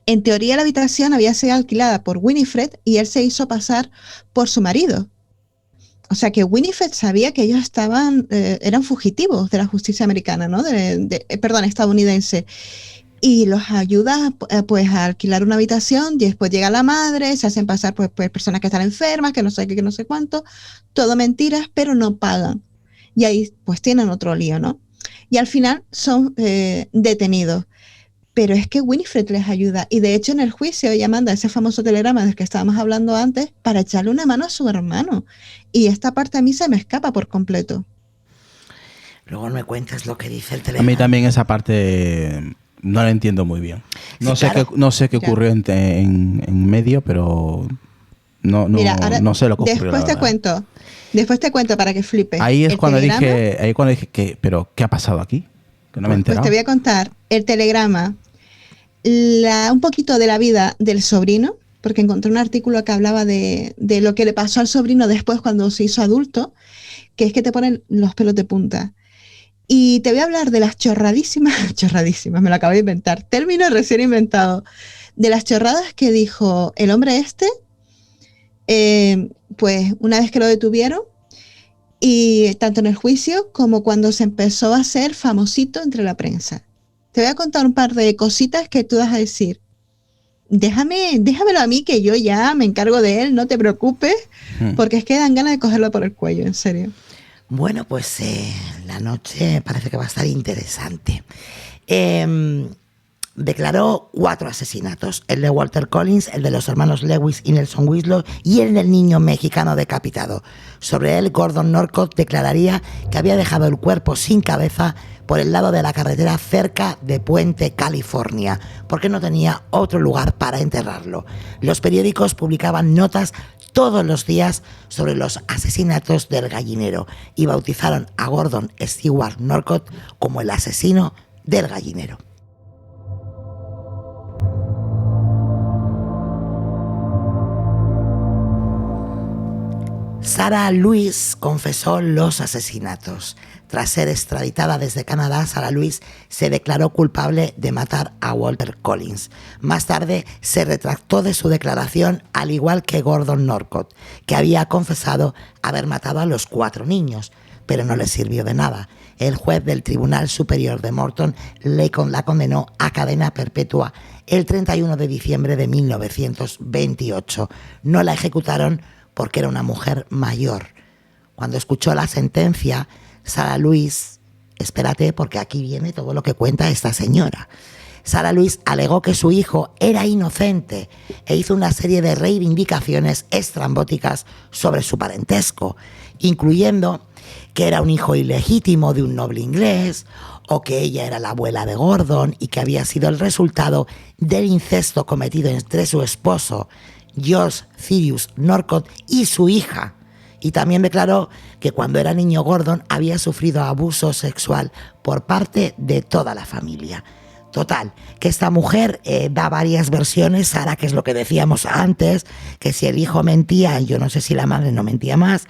Speaker 3: En teoría la habitación había sido alquilada por Winifred y él se hizo pasar por su marido. O sea que Winifred sabía que ellos eran fugitivos de la justicia americana, ¿no? Estadounidense. Y los ayuda pues a alquilar una habitación, y después llega la madre, se hacen pasar pues personas que están enfermas, que no sé qué, que no sé cuánto, todo mentiras, pero no pagan. Y ahí pues tienen otro lío, ¿no? Y al final son detenidos. Pero es que Winifred les ayuda, y de hecho en el juicio ella manda ese famoso telegrama del que estábamos hablando antes para echarle una mano a su hermano. Y esta parte a mí se me escapa por completo.
Speaker 1: Luego me cuentas lo que dice el telegrama.
Speaker 4: A mí también esa parte no la entiendo muy bien. No,
Speaker 1: sí,
Speaker 4: sé,
Speaker 1: claro.
Speaker 4: no sé qué ocurrió en medio, pero
Speaker 3: Mira, ahora,
Speaker 4: no sé lo que ocurrió.
Speaker 3: Después te cuento para que flipes.
Speaker 4: Ahí es cuando dije que, pero ¿qué ha pasado aquí? Que no me he enterado.
Speaker 3: Pues te voy a contar el telegrama, un poquito de la vida del sobrino, porque encontré un artículo que hablaba de lo que le pasó al sobrino después cuando se hizo adulto, que es que te ponen los pelos de punta. Y te voy a hablar de las chorradísimas, me lo acabo de inventar, término recién inventado, de las chorradas que dijo el hombre este, pues una vez que lo detuvieron, y tanto en el juicio como cuando se empezó a hacer famosito entre la prensa. Te voy a contar un par de cositas que tú vas a decir, déjamelo a mí, que yo ya me encargo de él, no te preocupes, porque es que dan ganas de cogerlo por el cuello, en serio.
Speaker 1: Bueno, pues la noche parece que va a estar interesante. Declaró 4 asesinatos: el de Walter Collins, el de los hermanos Lewis y Nelson Winslow y el del niño mexicano decapitado. Sobre él, Gordon Norcott declararía que había dejado el cuerpo sin cabeza por el lado de la carretera cerca de Puente, California, porque no tenía otro lugar para enterrarlo. Los periódicos publicaban notas todos los días sobre los asesinatos del gallinero y bautizaron a Gordon Stewart Norcott como el asesino del gallinero. Sarah Louise confesó los asesinatos. Tras ser extraditada desde Canadá, Sarah Louise se declaró culpable de matar a Walter Collins. Más tarde se retractó de su declaración, al igual que Gordon Norcott, que había confesado haber matado a los 4 niños, pero no le sirvió de nada. El juez del Tribunal Superior de Morton la condenó a cadena perpetua el 31 de diciembre de 1928. No la ejecutaron porque era una mujer mayor. Cuando escuchó la sentencia, Sarah Louise, espérate porque aquí viene todo lo que cuenta esta señora. Sarah Louise alegó que su hijo era inocente e hizo una serie de reivindicaciones estrambóticas sobre su parentesco, incluyendo que era un hijo ilegítimo de un noble inglés, o que ella era la abuela de Gordon y que había sido el resultado del incesto cometido entre su esposo, George Sirius Norcott, y su hija, Y también declaró que cuando era niño Gordon había sufrido abuso sexual por parte de toda la familia. Total, que esta mujer da varias versiones, Sara, que es lo que decíamos antes, que si el hijo mentía, yo no sé si la madre no mentía más,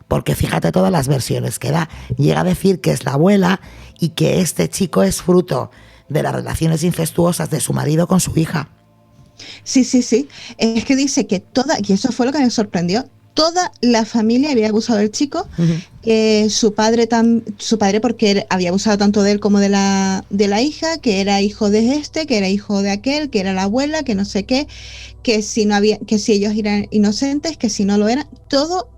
Speaker 1: porque fíjate todas las versiones que da. Llega a decir que es la abuela y que este chico es fruto de las relaciones incestuosas de su marido con su hija.
Speaker 3: Sí, sí, sí. Es que dice que y eso fue lo que me sorprendió, toda la familia había abusado del chico, su padre porque había abusado tanto de él como de la hija, que era hijo de que era hijo de aquel, que era la abuela, que no sé qué, que si ellos eran inocentes, que si no lo eran, todo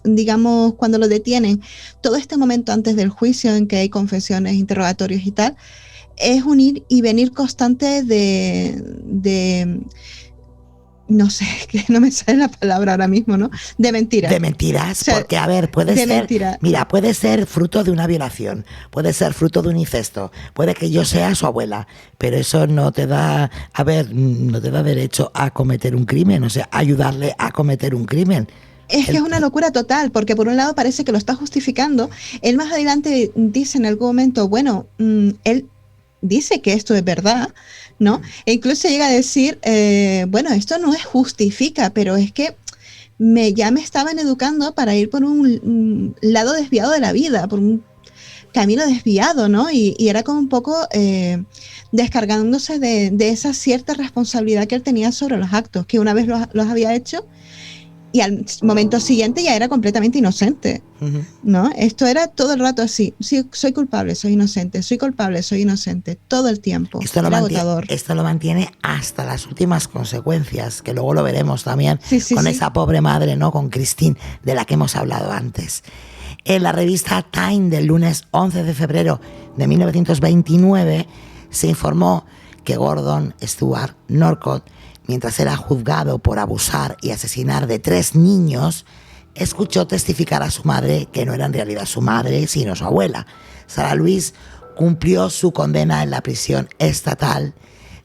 Speaker 3: digamos, cuando lo detienen, todo este momento antes del juicio en que hay confesiones, interrogatorios y tal, es un ir y venir constante de no sé, que no me sale la palabra ahora mismo, ¿no? De mentiras.
Speaker 1: De mentiras,
Speaker 3: o sea,
Speaker 1: porque a ver, puede ser,
Speaker 3: mentira.
Speaker 1: mira, puede ser fruto de una violación, puede ser fruto de un incesto, puede que yo sea su abuela, pero eso no te da, a ver, no te da derecho a cometer un crimen, o sea, ayudarle a cometer un crimen.
Speaker 3: Es que es una locura total, porque por un lado parece que lo está justificando. Él más adelante dice en algún momento, bueno, él dice que esto es verdad, ¿no? E incluso llega a decir, bueno, esto no es justifica, pero es que ya me estaban educando para ir por un lado desviado de la vida, por un camino desviado, ¿no? Y era como un poco descargándose de esa cierta responsabilidad que él tenía sobre los actos, que una vez los había hecho, y al momento siguiente ya era completamente inocente, ¿no? Esto era todo el rato así, sí, soy culpable, soy inocente, soy culpable, soy inocente, todo el tiempo.
Speaker 1: Esto lo mantiene hasta las últimas consecuencias, que luego lo veremos también con esa pobre madre, ¿no? Con Christine, de la que hemos hablado antes. En la revista Time del lunes 11 de febrero de 1929 se informó que Gordon Stewart Norcott, mientras era juzgado por abusar y asesinar de 3 niños, escuchó testificar a su madre que no era en realidad su madre, sino su abuela. Sarah Louise cumplió su condena en la prisión estatal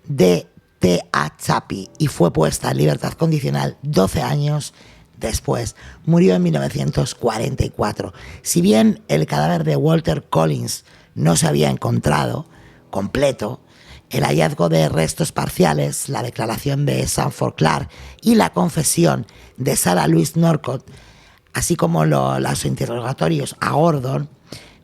Speaker 1: de Tehachapi y fue puesta en libertad condicional 12 años después. Murió en 1944. Si bien el cadáver de Walter Collins no se había encontrado completo, el hallazgo de restos parciales, la declaración de Sanford Clark y la confesión de Sarah Louise Norcott, así como los interrogatorios a Gordon,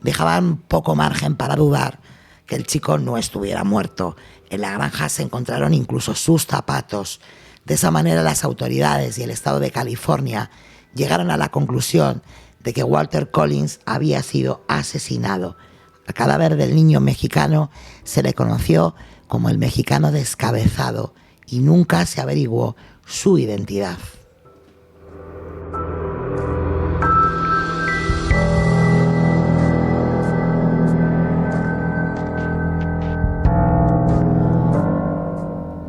Speaker 1: dejaban poco margen para dudar que el chico no estuviera muerto. En la granja se encontraron incluso sus zapatos. De esa manera las autoridades y el estado de California llegaron a la conclusión de que Walter Collins había sido asesinado. Al cadáver del niño mexicano se le conoció como el mexicano descabezado y nunca se averiguó su identidad.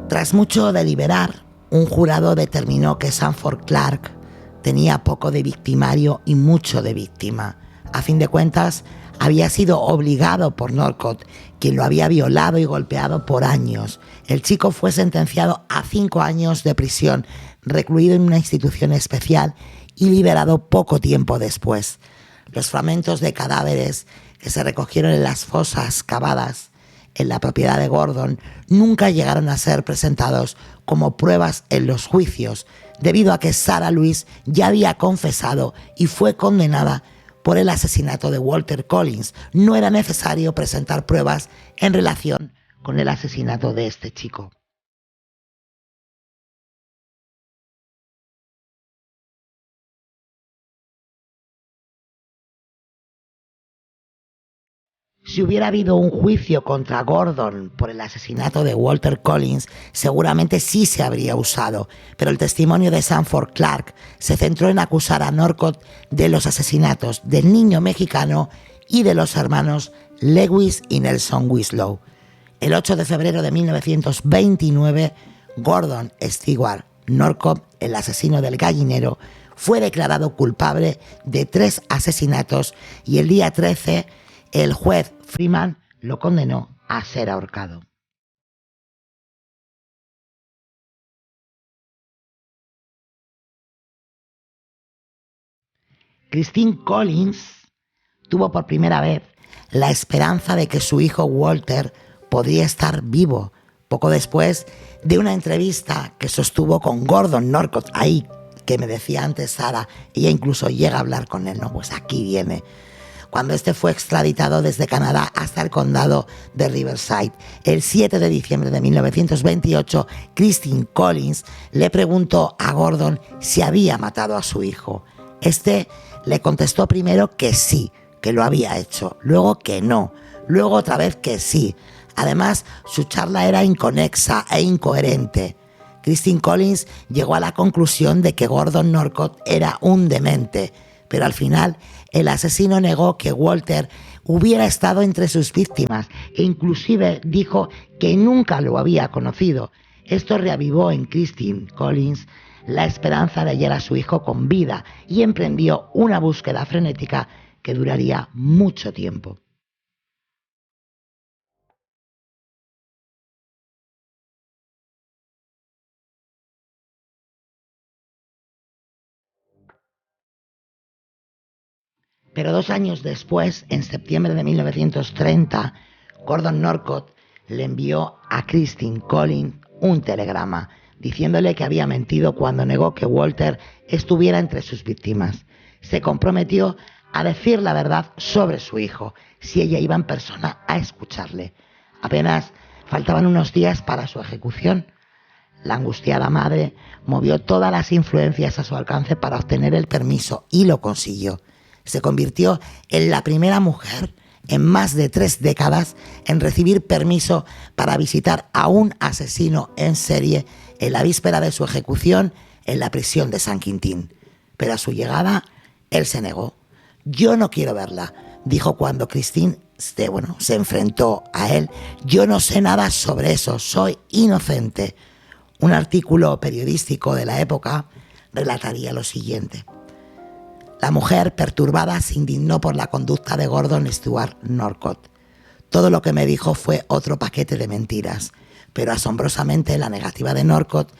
Speaker 1: Tras mucho deliberar, un jurado determinó que Sanford Clark tenía poco de victimario y mucho de víctima. A fin de cuentas, había sido obligado por Norcott, quien lo había violado y golpeado por años. El chico fue sentenciado a 5 años de prisión, recluido en una institución especial y liberado poco tiempo después. Los fragmentos de cadáveres que se recogieron en las fosas cavadas en la propiedad de Gordon nunca llegaron a ser presentados como pruebas en los juicios, debido a que Sarah Louise ya había confesado y fue condenada por el asesinato de Walter Collins. No era necesario presentar pruebas en relación con el asesinato de este chico. Si hubiera habido un juicio contra Gordon por el asesinato de Walter Collins, seguramente sí se habría usado, pero el testimonio de Sanford Clark se centró en acusar a Norcott de los asesinatos del niño mexicano y de los hermanos Lewis y Nelson Winslow. El 8 de febrero de 1929, Gordon Stewart Norcott, el asesino del gallinero, fue declarado culpable de 3 asesinatos y el día 13 el juez Freeman lo condenó a ser ahorcado. Christine Collins tuvo por primera vez la esperanza de que su hijo Walter podría estar vivo poco después de una entrevista que sostuvo con Gordon Norcott, ahí que me decía antes Sara, ella incluso llega a hablar con él, ¿no? Pues aquí viene. Cuando este fue extraditado desde Canadá hasta el condado de Riverside. El 7 de diciembre de 1928, Christine Collins le preguntó a Gordon si había matado a su hijo. Este le contestó primero que sí, que lo había hecho, luego que no, luego otra vez que sí. Además, su charla era inconexa e incoherente. Christine Collins llegó a la conclusión de que Gordon Norcott era un demente, pero al final el asesino negó que Walter hubiera estado entre sus víctimas e inclusive dijo que nunca lo había conocido. Esto reavivó en Christine Collins la esperanza de hallar a su hijo con vida y emprendió una búsqueda frenética que duraría mucho tiempo. Pero 2 años después, en septiembre de 1930, Gordon Norcott le envió a Christine Collins un telegrama diciéndole que había mentido cuando negó que Walter estuviera entre sus víctimas. Se comprometió a decir la verdad sobre su hijo si ella iba en persona a escucharle. Apenas faltaban unos días para su ejecución. La angustiada madre movió todas las influencias a su alcance para obtener el permiso y lo consiguió. Se convirtió en la primera mujer en más de 3 décadas en recibir permiso para visitar a un asesino en serie en la víspera de su ejecución en la prisión de San Quintín. Pero a su llegada, él se negó. Yo no quiero verla, dijo cuando Christine se enfrentó a él. Yo no sé nada sobre eso, soy inocente. Un artículo periodístico de la época relataría lo siguiente. La mujer, perturbada, se indignó por la conducta de Gordon Stuart Norcott. Todo lo que me dijo fue otro paquete de mentiras, pero asombrosamente la negativa de Norcott,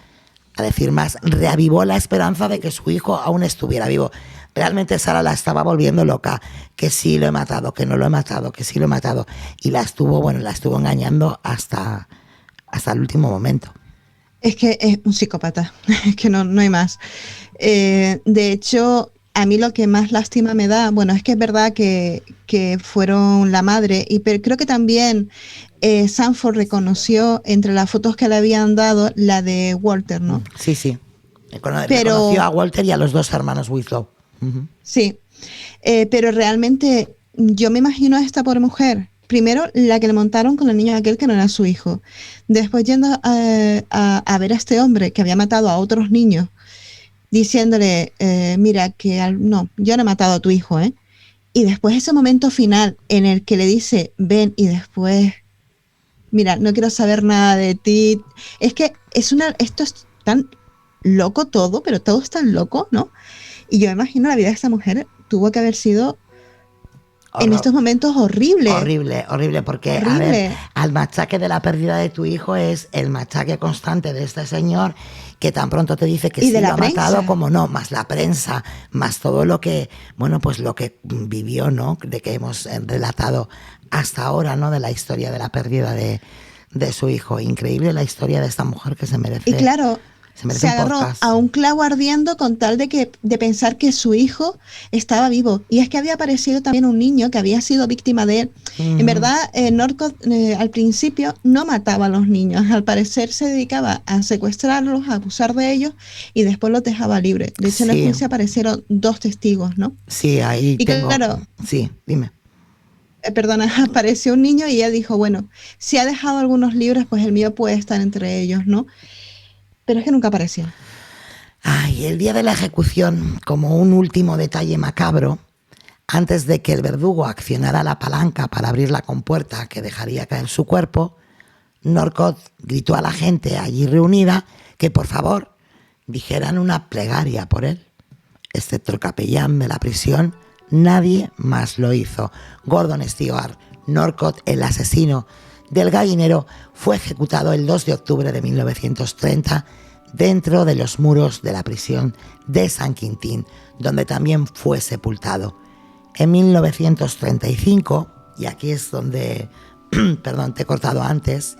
Speaker 1: a decir más, reavivó la esperanza de que su hijo aún estuviera vivo. Realmente Sara la estaba volviendo loca, que sí lo he matado, que no lo he matado, que sí lo he matado. Y la estuvo engañando hasta el último momento.
Speaker 3: Es que es un psicópata, es que no hay más. De hecho, a mí lo que más lástima me da, bueno, es que es verdad que fueron la madre, pero creo que también Sanford reconoció entre las fotos que le habían dado la de Walter, ¿no?
Speaker 1: Sí. Reconoció a Walter y a los 2 hermanos Winslow. Uh-huh.
Speaker 3: Sí, pero realmente yo me imagino a esta pobre mujer. Primero, la que le montaron con el niño aquel que no era su hijo. Después yendo a ver a este hombre que había matado a otros niños, diciéndole, mira, no, yo no he matado a tu hijo, ¿eh? Y después ese momento final en el que le dice, ven, y después, mira, no quiero saber nada de ti. Es que esto es tan loco todo, pero todo es tan loco, ¿no? Y yo me imagino la vida de esta mujer tuvo que haber sido en estos momentos horrible.
Speaker 1: Horrible, porque horrible. A ver, al machaque de la pérdida de tu hijo es el machaque constante de este señor que tan pronto te dice que sí lo ha matado como no, más la prensa, más todo lo que, pues lo que vivió, ¿no? De que hemos relatado hasta ahora, ¿no? De la historia de la pérdida de su hijo. Increíble la historia de esta mujer que se merece.
Speaker 3: Y claro, se agarró a un clavo ardiendo con tal de pensar que su hijo estaba vivo. Y es que había aparecido también un niño que había sido víctima de él. Uh-huh. En verdad, Norcott al principio no mataba a los niños. Al parecer se dedicaba a secuestrarlos, a abusar de ellos y después los dejaba libres. De hecho, en el juicio aparecieron 2 testigos, ¿no?
Speaker 1: Sí, ahí y tengo... Claro,
Speaker 3: sí, dime. Apareció un niño y ella dijo, bueno, si ha dejado algunos libres, pues el mío puede estar entre ellos, ¿no? Pero es que nunca apareció.
Speaker 1: Ay, el día de la ejecución, como un último detalle macabro, antes de que el verdugo accionara la palanca para abrir la compuerta que dejaría caer su cuerpo, Norcott gritó a la gente allí reunida que por favor dijeran una plegaria por él. Excepto el capellán de la prisión, nadie más lo hizo. Gordon Stuart Norcott, el asesino del gallinero, fue ejecutado el 2 de octubre de 1930 dentro de los muros de la prisión de San Quintín, donde también fue sepultado. En 1935, y aquí es donde, perdón, te he cortado antes,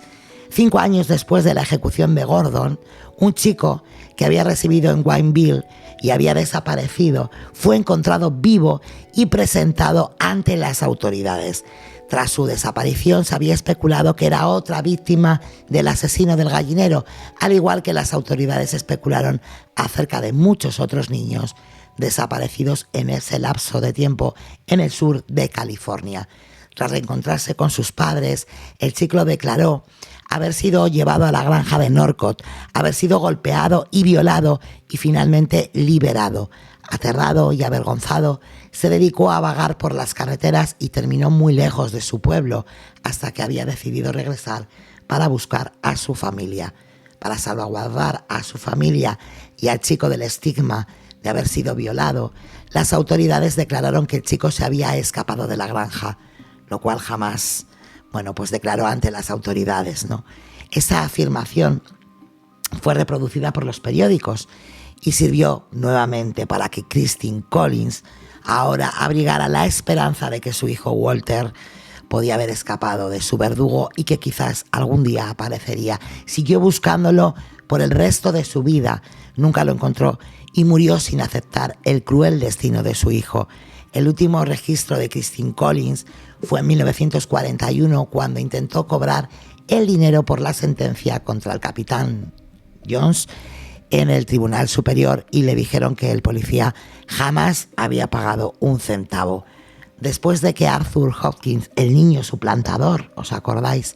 Speaker 1: 5 años después de la ejecución de Gordon, un chico que había residido en Wineville y había desaparecido fue encontrado vivo y presentado ante las autoridades. Tras su desaparición se había especulado que era otra víctima del asesino del gallinero, al igual que las autoridades especularon acerca de muchos otros niños desaparecidos en ese lapso de tiempo en el sur de California. Tras reencontrarse con sus padres, el chico declaró haber sido llevado a la granja de Norcott, haber sido golpeado y violado y finalmente liberado. Aterrado y avergonzado, se dedicó a vagar por las carreteras y terminó muy lejos de su pueblo, hasta que había decidido regresar para buscar a su familia. Para salvaguardar a su familia y al chico del estigma de haber sido violado, las autoridades declararon que el chico se había escapado de la granja, lo cual jamás, pues declaró ante las autoridades, ¿no? Esa afirmación fue reproducida por los periódicos y sirvió nuevamente para que Christine Collins ahora abrigara la esperanza de que su hijo Walter podía haber escapado de su verdugo y que quizás algún día aparecería. Siguió buscándolo por el resto de su vida, nunca lo encontró y murió sin aceptar el cruel destino de su hijo. El último registro de Christine Collins fue en 1941, cuando intentó cobrar el dinero por la sentencia contra el capitán Jones en el Tribunal Superior y le dijeron que el policía jamás había pagado un centavo. Después de que Arthur Hopkins, el niño suplantador, ¿os acordáis?,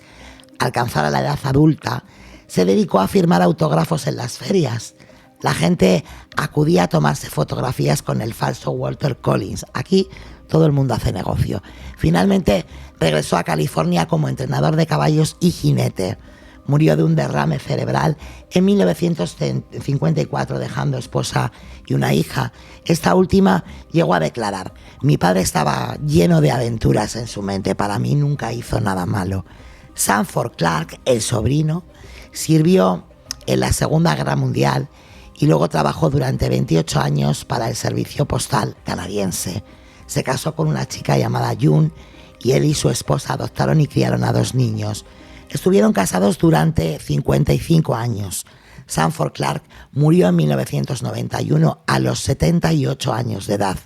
Speaker 1: alcanzara la edad adulta, se dedicó a firmar autógrafos en las ferias. La gente acudía a tomarse fotografías con el falso Walter Collins. Aquí todo el mundo hace negocio. Finalmente regresó a California como entrenador de caballos y jinete. Murió de un derrame cerebral en 1954, dejando esposa y una hija. Esta última llegó a declarar: mi padre estaba lleno de aventuras en su mente, para mí nunca hizo nada malo. Sanford Clark, el sobrino, sirvió en la Segunda Guerra Mundial y luego trabajó durante 28 años para el Servicio Postal canadiense. Se casó con una chica llamada June y él y su esposa adoptaron y criaron a 2 niños. Estuvieron casados durante 55 años. Sanford Clark murió en 1991 a los 78 años de edad.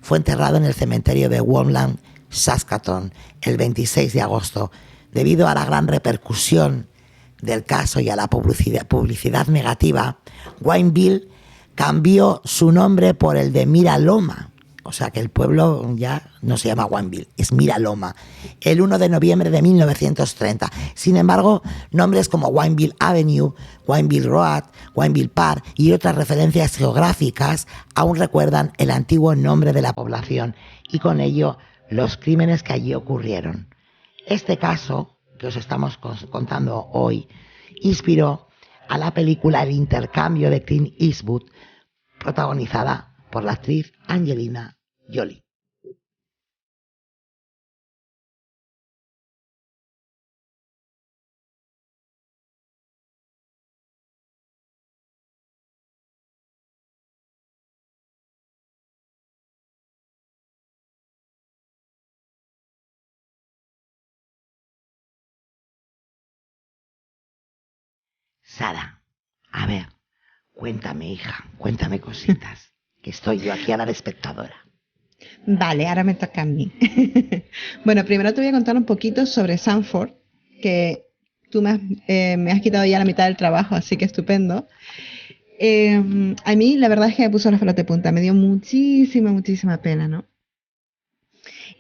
Speaker 1: Fue enterrado en el cementerio de Woodland, Saskatoon, el 26 de agosto. Debido a la gran repercusión del caso y a la publicidad negativa, Wineville cambió su nombre por el de Mira Loma. O sea que el pueblo ya no se llama Wineville, es Mira Loma, el 1 de noviembre de 1930. Sin embargo, nombres como Wineville Avenue, Wineville Road, Wineville Park y otras referencias geográficas aún recuerdan el antiguo nombre de la población y con ello los crímenes que allí ocurrieron. Este caso que os estamos contando hoy inspiró a la película El intercambio de Clint Eastwood, protagonizada por la actriz Angelina Jolie. Sara, a ver, cuéntame, hija, cuéntame cositas, que estoy yo aquí a la de espectadora.
Speaker 3: Vale, ahora me toca a mí. Bueno, primero te voy a contar un poquito sobre Sanford, que tú me has quitado ya la mitad del trabajo, así que estupendo. A mí la verdad es que me puso los pelos de punta, me dio muchísima pena, ¿no?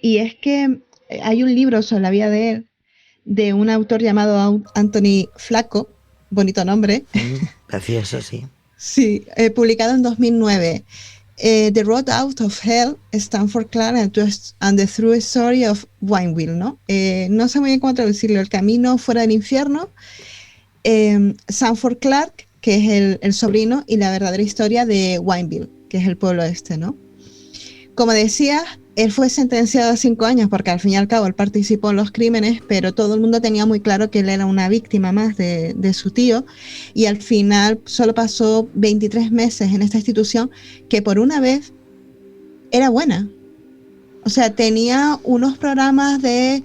Speaker 3: Y es que hay un libro sobre la vida de él, de un autor llamado Anthony Flacco, bonito nombre.
Speaker 1: Precioso, sí.
Speaker 3: Sí, publicado en 2009. The Road Out of Hell, Sanford Clark and the True Story of Wineville, ¿no? No sé muy bien cómo traducirlo, El camino fuera del infierno. Sanford Clark, que es el sobrino, y la verdadera historia de Wineville, que es el pueblo este, ¿no? Como decía, él fue sentenciado a 5 años porque al fin y al cabo él participó en los crímenes, pero todo el mundo tenía muy claro que él era una víctima más de su tío, y al final solo pasó 23 meses en esta institución que por una vez era buena. O sea, tenía unos programas de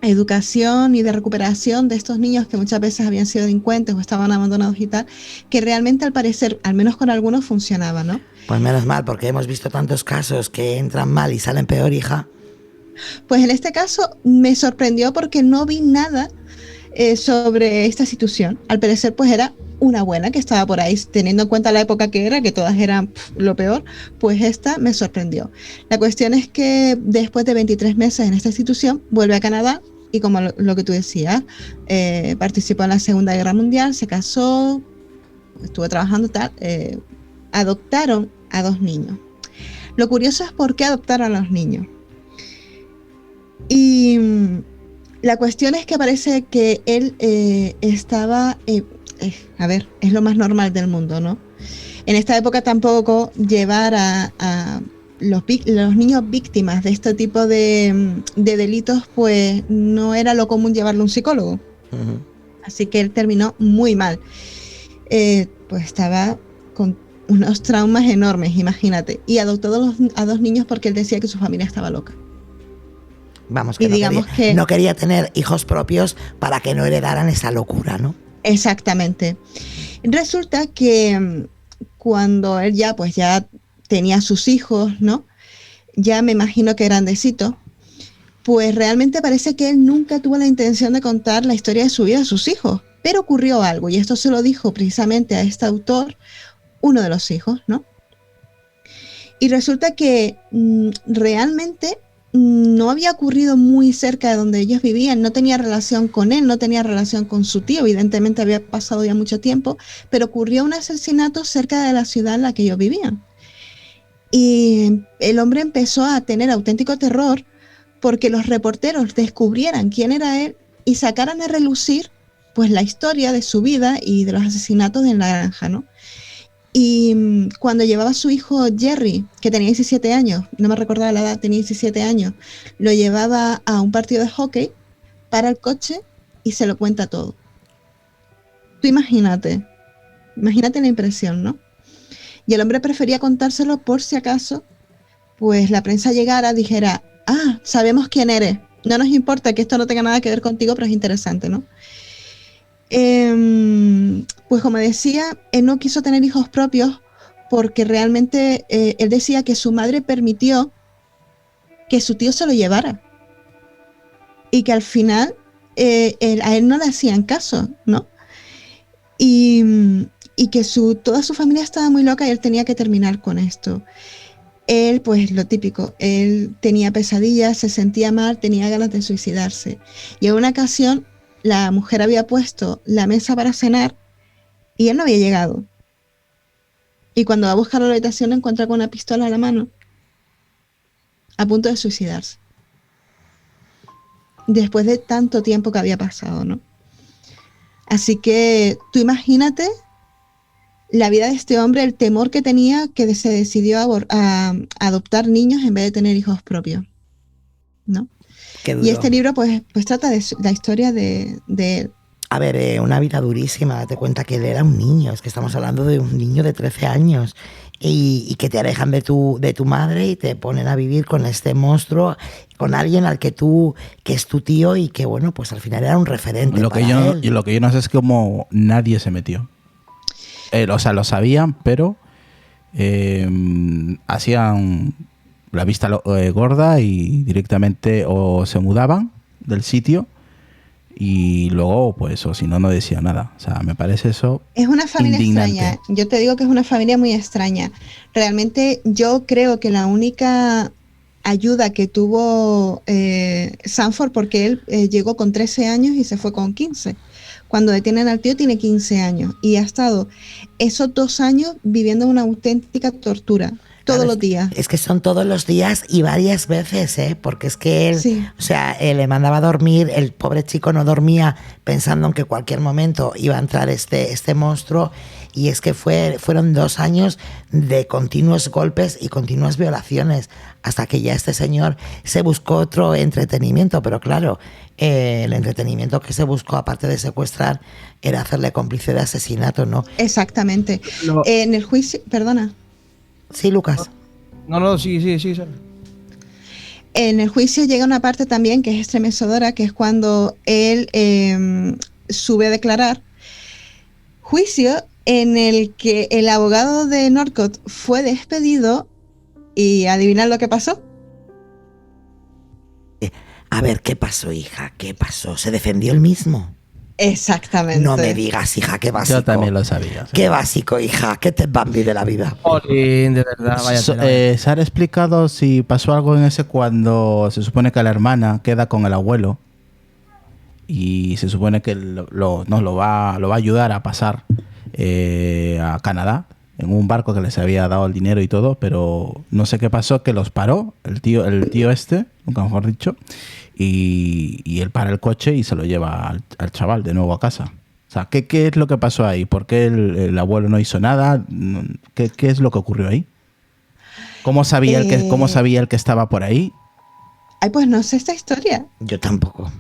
Speaker 3: educación y de recuperación de estos niños que muchas veces habían sido delincuentes o estaban abandonados y tal, que realmente al parecer, al menos con algunos, funcionaba, ¿no?
Speaker 1: Pues menos mal, porque hemos visto tantos casos que entran mal y salen peor, hija.
Speaker 3: Pues en este caso me sorprendió porque no vi nada sobre esta institución. Al parecer pues era una buena que estaba por ahí, teniendo en cuenta la época que era, que todas eran lo peor, pues esta me sorprendió. La cuestión es que después de 23 meses en esta institución vuelve a Canadá y como lo que tú decías, participó en la Segunda Guerra Mundial, se casó, estuvo trabajando tal, adoptaron a 2 niños. Lo curioso es por qué adoptaron a los niños. Y la cuestión es que parece que él estaba, a ver, es lo más normal del mundo, ¿no? En esta época tampoco llevar a los niños víctimas de este tipo de delitos, pues no era lo común llevarlo a un psicólogo. Uh-huh. Así que él terminó muy mal. Pues estaba con unos traumas enormes, imagínate. Y adoptó a 2 niños porque él decía que su familia estaba loca.
Speaker 1: Vamos, que, no quería tener hijos propios para que no heredaran esa locura, ¿no?
Speaker 3: Exactamente. Resulta que cuando él ya tenía sus hijos, ¿no? Ya me imagino que grandecitos, pues realmente parece que él nunca tuvo la intención de contar la historia de su vida a sus hijos. Pero ocurrió algo, y esto se lo dijo precisamente a este autor, uno de los hijos, ¿no? Y resulta que realmente no había ocurrido muy cerca de donde ellos vivían, no tenía relación con él, no tenía relación con su tío, evidentemente había pasado ya mucho tiempo, pero ocurrió un asesinato cerca de la ciudad en la que ellos vivían. Y el hombre empezó a tener auténtico terror porque los reporteros descubrieran quién era él y sacaran a relucir pues la historia de su vida y de los asesinatos en la granja, ¿no? Y cuando llevaba a su hijo Jerry, que tenía 17 años, no me recordaba la edad, tenía 17 años, lo llevaba a un partido de hockey, para el coche y se lo cuenta todo. Tú imagínate la impresión, ¿no? Y el hombre prefería contárselo por si acaso, pues la prensa llegara, dijera, sabemos quién eres, no nos importa que esto no tenga nada que ver contigo, pero es interesante, ¿no? Pues como decía, él no quiso tener hijos propios porque realmente él decía que su madre permitió que su tío se lo llevara y que al final a él no le hacían caso, ¿no? Y que toda su familia estaba muy loca y él tenía que terminar con esto. Él, pues lo típico, él tenía pesadillas, se sentía mal, tenía ganas de suicidarse. Y en una ocasión la mujer había puesto la mesa para cenar y él no había llegado. Y cuando va a buscar la habitación lo encuentra con una pistola a la mano, a punto de suicidarse. Después de tanto tiempo que había pasado, ¿no? Así que tú imagínate la vida de este hombre, el temor que tenía, que se decidió a adoptar niños en vez de tener hijos propios, ¿no? Y este libro pues trata de la historia de él.
Speaker 1: A ver, una vida durísima, date cuenta que él era un niño, es que estamos hablando de un niño de 13 años y que te alejan de tu madre y te ponen a vivir con este monstruo, con alguien al que es tu tío y que bueno, pues al final era un referente
Speaker 4: lo
Speaker 1: para
Speaker 4: que yo,
Speaker 1: él.
Speaker 4: Y lo que yo no sé es cómo nadie se metió. O sea, lo sabían, pero hacían la vista gorda y directamente o se mudaban del sitio y luego, pues, o si no, no decía nada. O sea, me parece eso
Speaker 3: es una familia
Speaker 4: indignante.
Speaker 3: Extraña. Yo te digo que es una familia muy extraña. Realmente yo creo que la única ayuda que tuvo Sanford, porque él llegó con 13 años y se fue con 15. Cuando detienen al tío tiene 15 años y ha estado esos 2 años viviendo una auténtica tortura. todos los días.
Speaker 1: Es que son todos los días y varias veces, ¿eh? Porque es que él,
Speaker 3: Sí.
Speaker 1: o sea, él le mandaba a dormir, el pobre chico no dormía pensando en que en cualquier momento iba a entrar este monstruo, y es que fueron 2 años de continuos golpes y continuas violaciones, hasta que ya este señor se buscó otro entretenimiento, pero claro, el entretenimiento que se buscó, aparte de secuestrar, era hacerle cómplice de asesinato, ¿no?
Speaker 3: Exactamente.
Speaker 2: No.
Speaker 3: En el juicio, perdona.
Speaker 1: Sí, Lucas.
Speaker 2: No, sí.
Speaker 3: En el juicio llega una parte también que es estremecedora, que es cuando él sube a declarar. Juicio en el que el abogado de Norcott fue despedido y adivinad lo que pasó.
Speaker 1: A ver, ¿qué pasó, hija? ¿Qué pasó? ¿Se defendió él mismo?
Speaker 3: Exactamente.
Speaker 1: No me digas, hija, qué básico.
Speaker 4: Yo también lo sabía.
Speaker 1: Qué básico, hija. ¿Qué te Bambi de la vida?
Speaker 2: Jolín, de verdad, vaya tela.
Speaker 4: ¿Se ha explicado si pasó algo en ese cuando se supone que la hermana queda con el abuelo y se supone que lo va a ayudar a pasar a Canadá en un barco que les había dado el dinero y todo, pero no sé qué pasó, que los paró el tío este, nunca mejor dicho, y él para el coche y se lo lleva al chaval de nuevo a casa. O sea, ¿qué es lo que pasó ahí? ¿Por qué el abuelo no hizo nada? ¿Qué es lo que ocurrió ahí? ¿Cómo sabía el que estaba por ahí?
Speaker 3: Ay, pues no sé esta historia.
Speaker 1: Yo tampoco.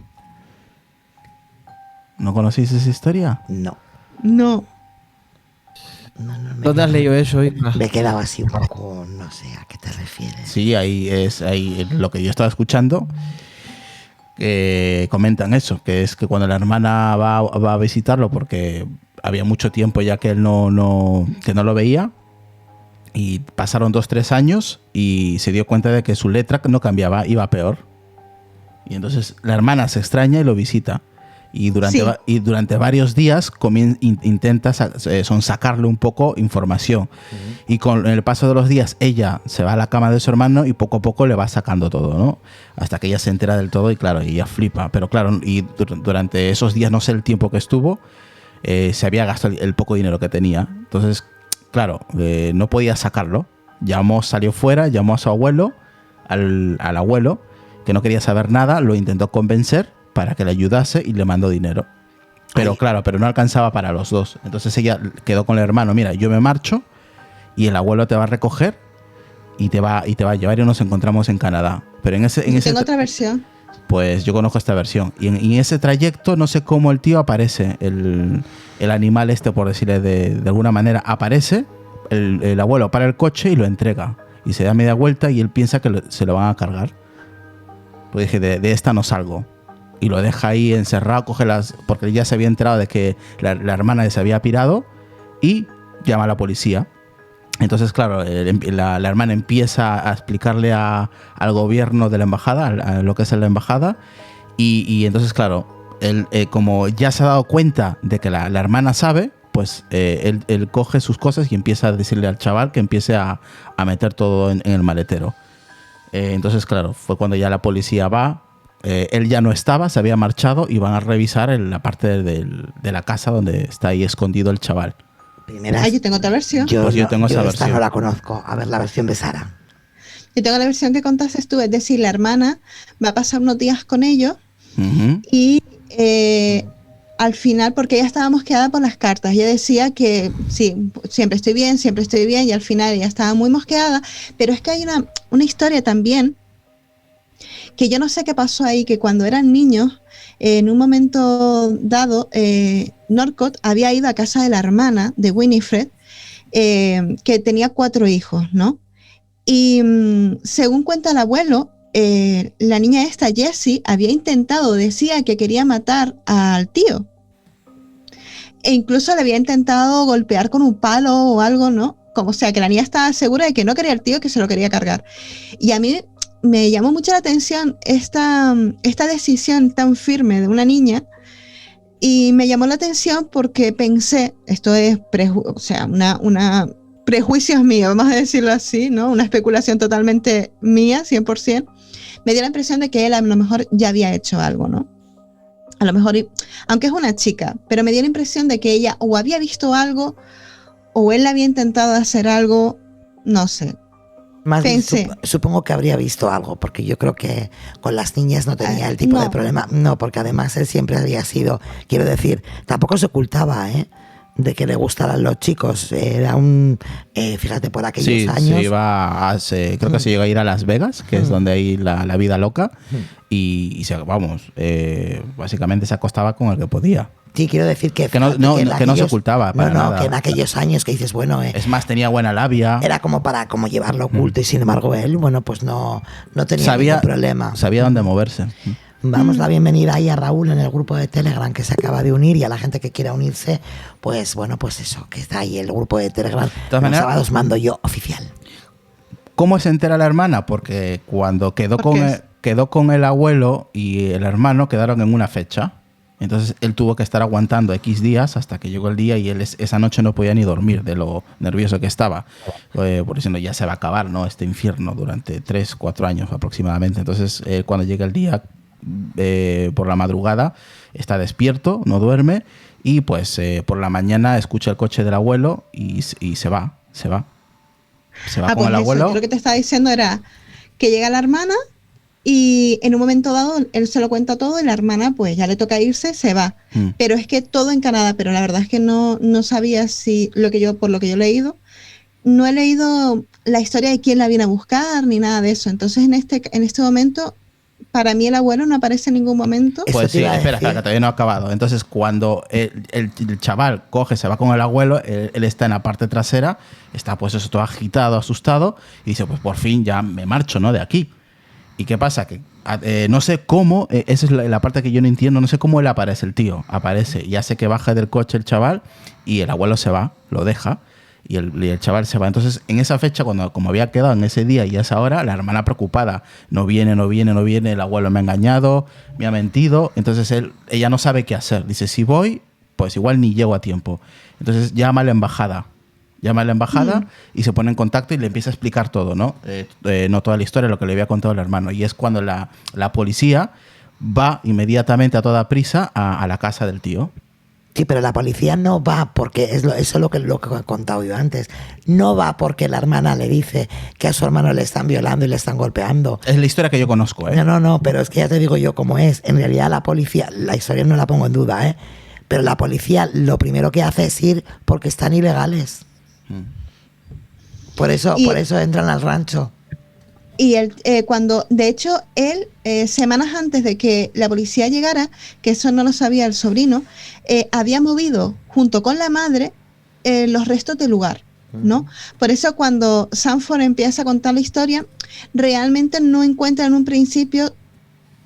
Speaker 4: ¿No conocéis esa historia?
Speaker 1: No.
Speaker 3: No.
Speaker 2: ¿Dónde has leído eso, hija?
Speaker 1: Me quedaba así un poco, no sé a qué te refieres.
Speaker 4: Sí, ahí lo que yo estaba escuchando, que comentan eso, que es que cuando la hermana va a visitarlo, porque había mucho tiempo ya que él no lo veía, y pasaron 2-3 años y se dio cuenta de que su letra no cambiaba, iba peor. Y entonces la hermana se extraña y lo visita. Y durante varios días intenta sacarle un poco información. Y con el paso de los días ella se va a la cama de su hermano y poco a poco le va sacando todo, ¿no? Hasta que ella se entera del todo y claro, ella flipa. Pero claro, y durante esos días, no sé el tiempo que estuvo, se había gastado el poco dinero que tenía. Entonces, claro, no podía sacarlo. Salió fuera, llamó a su abuelo, al abuelo, que no quería saber nada, lo intentó convencer para que le ayudase y le mandó dinero. Pero claro, pero no alcanzaba para los dos. Entonces ella quedó con el hermano, mira, yo me marcho y el abuelo te va a recoger y te va a llevar y nos encontramos en Canadá. Pero
Speaker 3: Tengo otra versión.
Speaker 4: Pues yo conozco esta versión. Y en ese trayecto no sé cómo el tío aparece, el animal este, por decirle de alguna manera, aparece, el abuelo para el coche y lo entrega. Y se da media vuelta y él piensa que se lo van a cargar. Pues dije, de esta no salgo. Y lo deja ahí encerrado, porque ya se había enterado de que la hermana se había pirado y llama a la policía. Entonces, claro, la hermana empieza a explicarle al gobierno de la embajada, a lo que es la embajada, y entonces, claro, él, como ya se ha dado cuenta de que la hermana sabe, pues él coge sus cosas y empieza a decirle al chaval que empiece a meter todo en el maletero. Entonces, claro, fue cuando ya la policía va. Él ya no estaba, se había marchado y van a revisar en la parte de la casa donde está ahí escondido el chaval.
Speaker 3: Yo tengo otra versión.
Speaker 4: Yo tengo esa
Speaker 1: esta
Speaker 4: versión.
Speaker 1: no la conozco. A ver, la versión de Sara.
Speaker 3: Yo tengo la versión que contaste tú, es decir, la hermana va a pasar unos días con ellos y al final, porque ella estaba mosqueada por las cartas, ella decía que sí, siempre estoy bien, y al final ella estaba muy mosqueada, pero es que hay una historia también que yo no sé qué pasó ahí, que cuando eran niños, en un momento dado, Norcott había ido a casa de la hermana de Winifred, que tenía 4 hijos, ¿no? Y según cuenta el abuelo, la niña esta, Jessie, decía que quería matar al tío. E incluso le había intentado golpear con un palo o algo, ¿no? Como sea, que la niña estaba segura de que no quería al tío, que se lo quería cargar. Y a mí me llamó mucho la atención esta decisión tan firme de una niña, y me llamó la atención porque pensé, esto es una prejuicios míos, vamos a decirlo así, ¿no? Una especulación totalmente mía, 100%. Me dio la impresión de que él a lo mejor ya había hecho algo, ¿no? A lo mejor, aunque es una chica, pero me dio la impresión de que ella o había visto algo o él había intentado hacer algo, no sé.
Speaker 1: Más bien,
Speaker 3: pensé.
Speaker 1: supongo que habría visto algo, porque yo creo que con las niñas no tenía el tipo
Speaker 3: no.
Speaker 1: de problema. No, porque además él siempre había sido, quiero decir, tampoco se ocultaba, de que le gustaran los chicos. Era fíjate, por aquellos años.
Speaker 4: Creo que se llegó a ir a Las Vegas, que es donde hay la vida loca, y básicamente se acostaba con el que podía.
Speaker 1: Sí, quiero decir que
Speaker 4: no se ocultaba para nada.
Speaker 1: que en aquellos años que dices, bueno,
Speaker 4: es más, tenía buena labia.
Speaker 1: era como llevarlo oculto y sin embargo él, bueno, pues no tenía ningún problema.
Speaker 4: Sabía dónde moverse.
Speaker 1: Damos la bienvenida ahí a Raúl en el grupo de Telegram que se acaba de unir, y a la gente que quiera unirse, pues bueno, pues eso, que está ahí el grupo de Telegram.
Speaker 4: todas maneras,
Speaker 1: los sábados mando yo oficial.
Speaker 4: ¿Cómo se entera la hermana? Porque cuando quedó con el abuelo y el hermano quedaron en una fecha. Entonces él tuvo que estar aguantando X días hasta que llegó el día, y él esa noche no podía ni dormir de lo nervioso que estaba. Por diciendo, ya se va a acabar, ¿no?, este infierno durante 3-4 años aproximadamente. Entonces cuando llega el día por la madrugada, está despierto, no duerme, y pues por la mañana escucha el coche del abuelo y se va con
Speaker 3: pues
Speaker 4: el abuelo.
Speaker 3: Yo lo que te estaba diciendo era que llega la hermana y en un momento dado él se lo cuenta todo y la hermana pues ya le toca irse, se va. Pero es que todo en Canadá, pero la verdad es que no sabía si por lo que yo he leído, no he leído la historia de quién la viene a buscar ni nada de eso. Entonces en este momento, para mí el abuelo no aparece en ningún momento.
Speaker 4: Pues sí, espera, que todavía no ha acabado. Entonces cuando el chaval se va con el abuelo, él está en la parte trasera, está pues eso, todo agitado, asustado, y dice, pues por fin ya me marcho, ¿no?, de aquí. ¿Y qué pasa? Que no sé cómo, esa es la parte que yo no entiendo, no sé cómo él aparece, el tío. Aparece y hace que baje del coche el chaval, y el abuelo se va, lo deja, y el chaval se va. Entonces, en esa fecha, como había quedado en ese día y a esa hora, la hermana preocupada, no viene, el abuelo me ha engañado, me ha mentido. Entonces ella no sabe qué hacer. Dice, si voy, pues igual ni llego a tiempo. Entonces llama a la embajada y se pone en contacto y le empieza a explicar todo, ¿no? No toda la historia, lo que le había contado el hermano. Y es cuando la policía va inmediatamente a toda prisa a la casa del tío.
Speaker 1: Sí, pero la policía no va porque, eso es lo que he contado yo antes, no va porque la hermana le dice que a su hermano le están violando y le están golpeando.
Speaker 4: Es la historia que yo conozco, ¿eh?
Speaker 1: No, pero es que ya te digo yo cómo es. En realidad la policía, la historia no la pongo en duda, ¿eh? Pero la policía lo primero que hace es ir porque están ilegales. Por eso entran al rancho.
Speaker 3: Y cuando, de hecho, él, semanas antes de que la policía llegara, que eso no lo sabía el sobrino, había movido junto con la madre los restos del lugar, ¿no? Por eso cuando Sanford empieza a contar la historia, realmente no encuentra en un principio,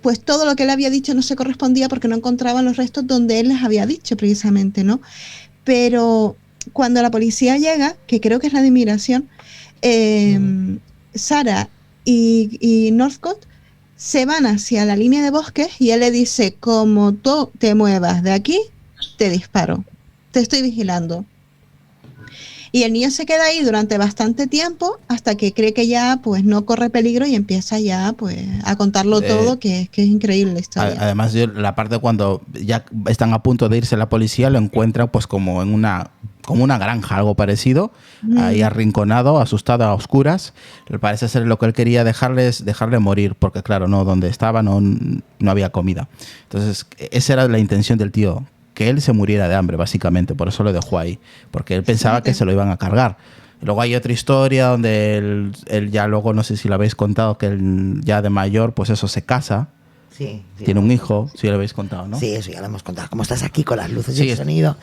Speaker 3: pues todo lo que él había dicho no se correspondía porque no encontraban los restos donde él les había dicho precisamente, ¿no? Pero cuando la policía llega, que creo que es la de inmigración, Sarah y Northcott se van hacia la línea de bosques y él le dice, como tú te muevas de aquí, te disparo, te estoy vigilando. Y el niño se queda ahí durante bastante tiempo hasta que cree que ya pues no corre peligro y empieza ya pues a contarlo todo, que es increíble la historia.
Speaker 4: Además, la parte cuando ya están a punto de irse la policía, lo encuentra pues como en una granja, algo parecido, ahí arrinconado, asustado, a oscuras. Parece ser lo que él quería, dejarle morir, porque claro, no, donde estaba no había comida. Entonces, esa era la intención del tío, que él se muriera de hambre, básicamente, por eso lo dejó ahí, porque él pensaba que se lo iban a cargar. Luego hay otra historia donde él ya luego, no sé si lo habéis contado, que él ya de mayor, pues eso, se casa.
Speaker 1: Sí,
Speaker 4: tiene un hijo, sí lo habéis contado, ¿no?
Speaker 1: Sí, eso ya lo hemos contado. Como estás aquí con las luces y el sonido,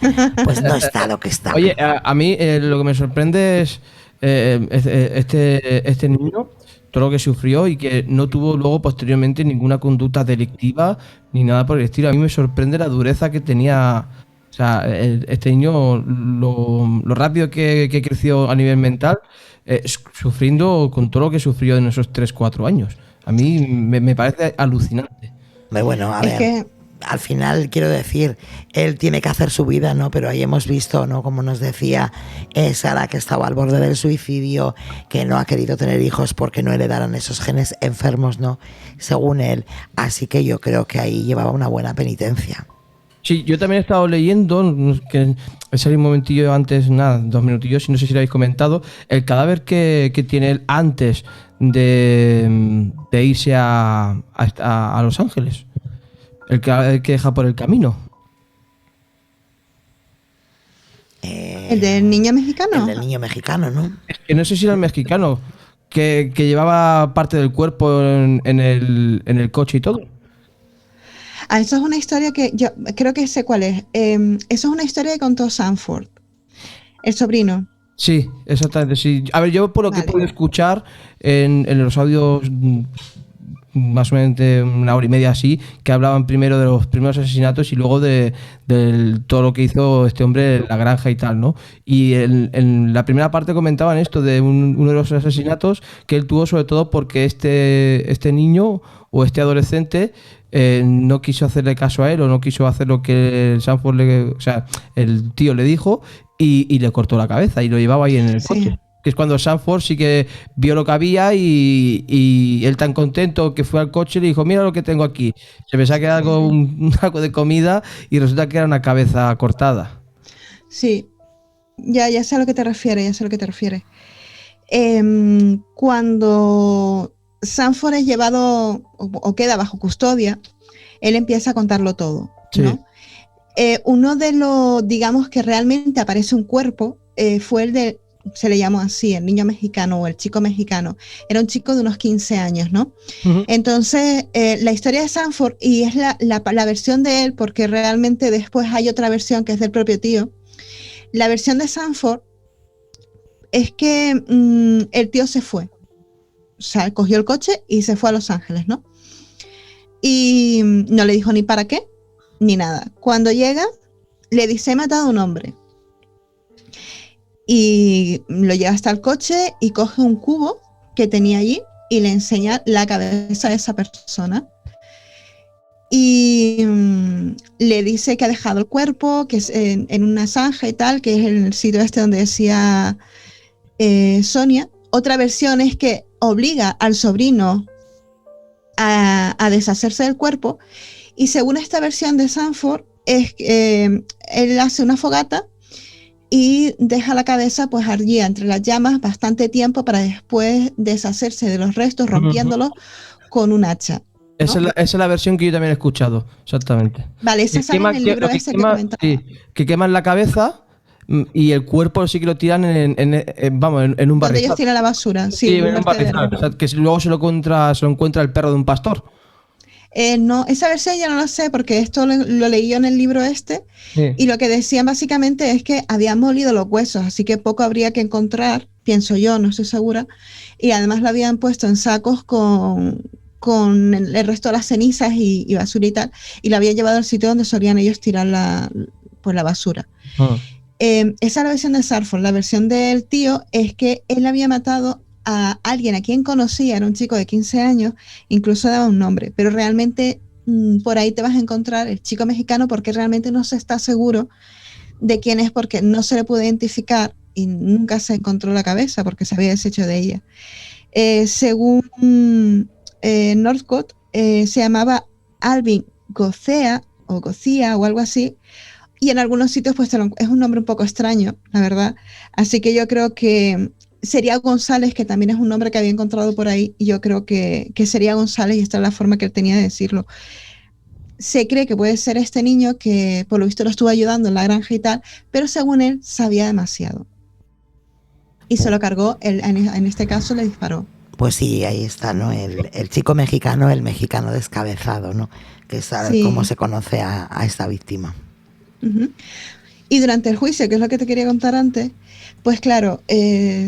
Speaker 1: pues no está lo que está.
Speaker 2: Oye, a mí lo que me sorprende es este niño, todo lo que sufrió y que no tuvo luego posteriormente ninguna conducta delictiva ni nada por el estilo. A mí me sorprende la dureza que tenía, o sea, este niño, lo rápido que creció a nivel mental, sufriendo con todo lo que sufrió en esos 3-4 años. A mí me parece alucinante.
Speaker 1: Bueno, a ver, al final quiero decir, él tiene que hacer su vida, ¿no? Pero ahí hemos visto, ¿no? Como nos decía Sara, que estaba al borde del suicidio, que no ha querido tener hijos porque no heredaron esos genes enfermos, ¿no? Según él. Así que yo creo que ahí llevaba una buena penitencia.
Speaker 2: Sí, yo también he estado leyendo, que he salido un momentillo antes, nada, 2 minutillos, y no sé si lo habéis comentado, el cadáver que tiene él antes de irse a Los Ángeles, el cadáver que deja por el camino.
Speaker 3: ¿El del niño
Speaker 1: El
Speaker 3: mexicano?
Speaker 1: del niño mexicano, ¿no?
Speaker 2: Es que no sé si era el mexicano, que llevaba parte del cuerpo en el coche y todo.
Speaker 3: Ah, eso es una historia que yo creo que sé cuál es. Eso es una historia que contó Sanford, el sobrino.
Speaker 2: Sí, exactamente, sí. A ver, yo por lo que
Speaker 3: Vale.
Speaker 2: puedo escuchar en los audios más o menos de 1 hora y media así, que hablaban primero de los primeros asesinatos y luego de todo lo que hizo este hombre en la granja y tal, ¿no? Y en la primera parte comentaban esto de uno de los asesinatos que él tuvo sobre todo porque este niño o este adolescente no quiso hacerle caso a él o no quiso hacer lo que Sanford o sea, el tío le dijo y le cortó la cabeza y lo llevaba ahí en el
Speaker 3: Sí.
Speaker 2: coche. Que es cuando Sanford sí que vio lo que había y él tan contento que fue al coche y le dijo, mira lo que tengo aquí. Se pensaba que era algo de comida y resulta que era una cabeza cortada.
Speaker 3: Sí, ya sé a lo que te refieres, ya sé a lo que te refieres. Cuando Sanford es llevado o queda bajo custodia, él empieza a contarlo todo, ¿no?
Speaker 2: Sí.
Speaker 3: Uno de los, digamos, que realmente aparece un cuerpo fue el de, se le llamó así, el niño mexicano o el chico mexicano. Era un chico de unos 15 años, ¿no?
Speaker 2: Ujú.
Speaker 3: Entonces, la historia de Sanford, y es la versión de él, porque realmente después hay otra versión que es del propio tío. La versión de Sanford es que el tío se fue. O sea, cogió el coche y se fue a Los Ángeles, ¿no? Y no le dijo ni para qué, ni nada. Cuando llega, le dice, he matado a un hombre. Y lo lleva hasta el coche y coge un cubo que tenía allí y le enseña la cabeza de esa persona. Y le dice que ha dejado el cuerpo, que es en una zanja y tal, que es el sitio este donde decía Sonia. Otra versión es que obliga al sobrino a deshacerse del cuerpo. Y según esta versión de Sanford, es que él hace una fogata y deja la cabeza pues allí entre las llamas bastante tiempo para después deshacerse de los restos, rompiéndolos con un hacha.
Speaker 2: Esa es la versión que yo también he escuchado, exactamente.
Speaker 3: Vale, esa
Speaker 2: Que
Speaker 3: sale en el libro
Speaker 2: lo que
Speaker 3: ese que
Speaker 2: quema,
Speaker 3: comentaba.
Speaker 2: sí, que queman la cabeza y el cuerpo sí que lo tiran vamos, en un
Speaker 3: Donde ellos
Speaker 2: barrizal.
Speaker 3: tiran la basura, sí,
Speaker 2: Sí,
Speaker 3: en un
Speaker 2: en un
Speaker 3: vertedero.
Speaker 2: barrizal. O sea, que luego se lo encuentra el perro de un pastor.
Speaker 3: No, esa versión ya no lo sé porque esto lo leí yo en el libro este
Speaker 2: Sí.
Speaker 3: y lo que decían básicamente es que habían molido los huesos, así que poco habría que encontrar, pienso yo, no estoy segura, y además lo habían puesto en sacos con el resto de las cenizas y basura y tal, y lo habían llevado al sitio donde solían ellos tirar la basura.
Speaker 2: Ah.
Speaker 3: Esa es la versión de Sarford. La versión del tío es que él había matado a alguien a quien conocía, era un chico de 15 años, incluso daba un nombre, pero realmente por ahí te vas a encontrar el chico mexicano porque realmente no se está seguro de quién es porque no se le pudo identificar y nunca se encontró la cabeza porque se había deshecho de ella. Según Northcott, se llamaba Alvin Gocea o Gocía o algo así, y en algunos sitios pues es un nombre un poco extraño, la verdad. Así que yo creo que sería González, que también es un nombre que había encontrado por ahí, y yo creo que sería González y esta es la forma que él tenía de decirlo. Se cree que puede ser este niño que por lo visto lo estuvo ayudando en la granja y tal, pero según él sabía demasiado. Y se lo cargó, en este caso le disparó.
Speaker 1: Pues sí, ahí está, ¿no? El chico mexicano, el mexicano descabezado, ¿no? Que es
Speaker 3: Sí.
Speaker 1: cómo se conoce a esta víctima.
Speaker 3: Uh-huh. Y durante el juicio, que es lo que te quería contar antes, pues claro,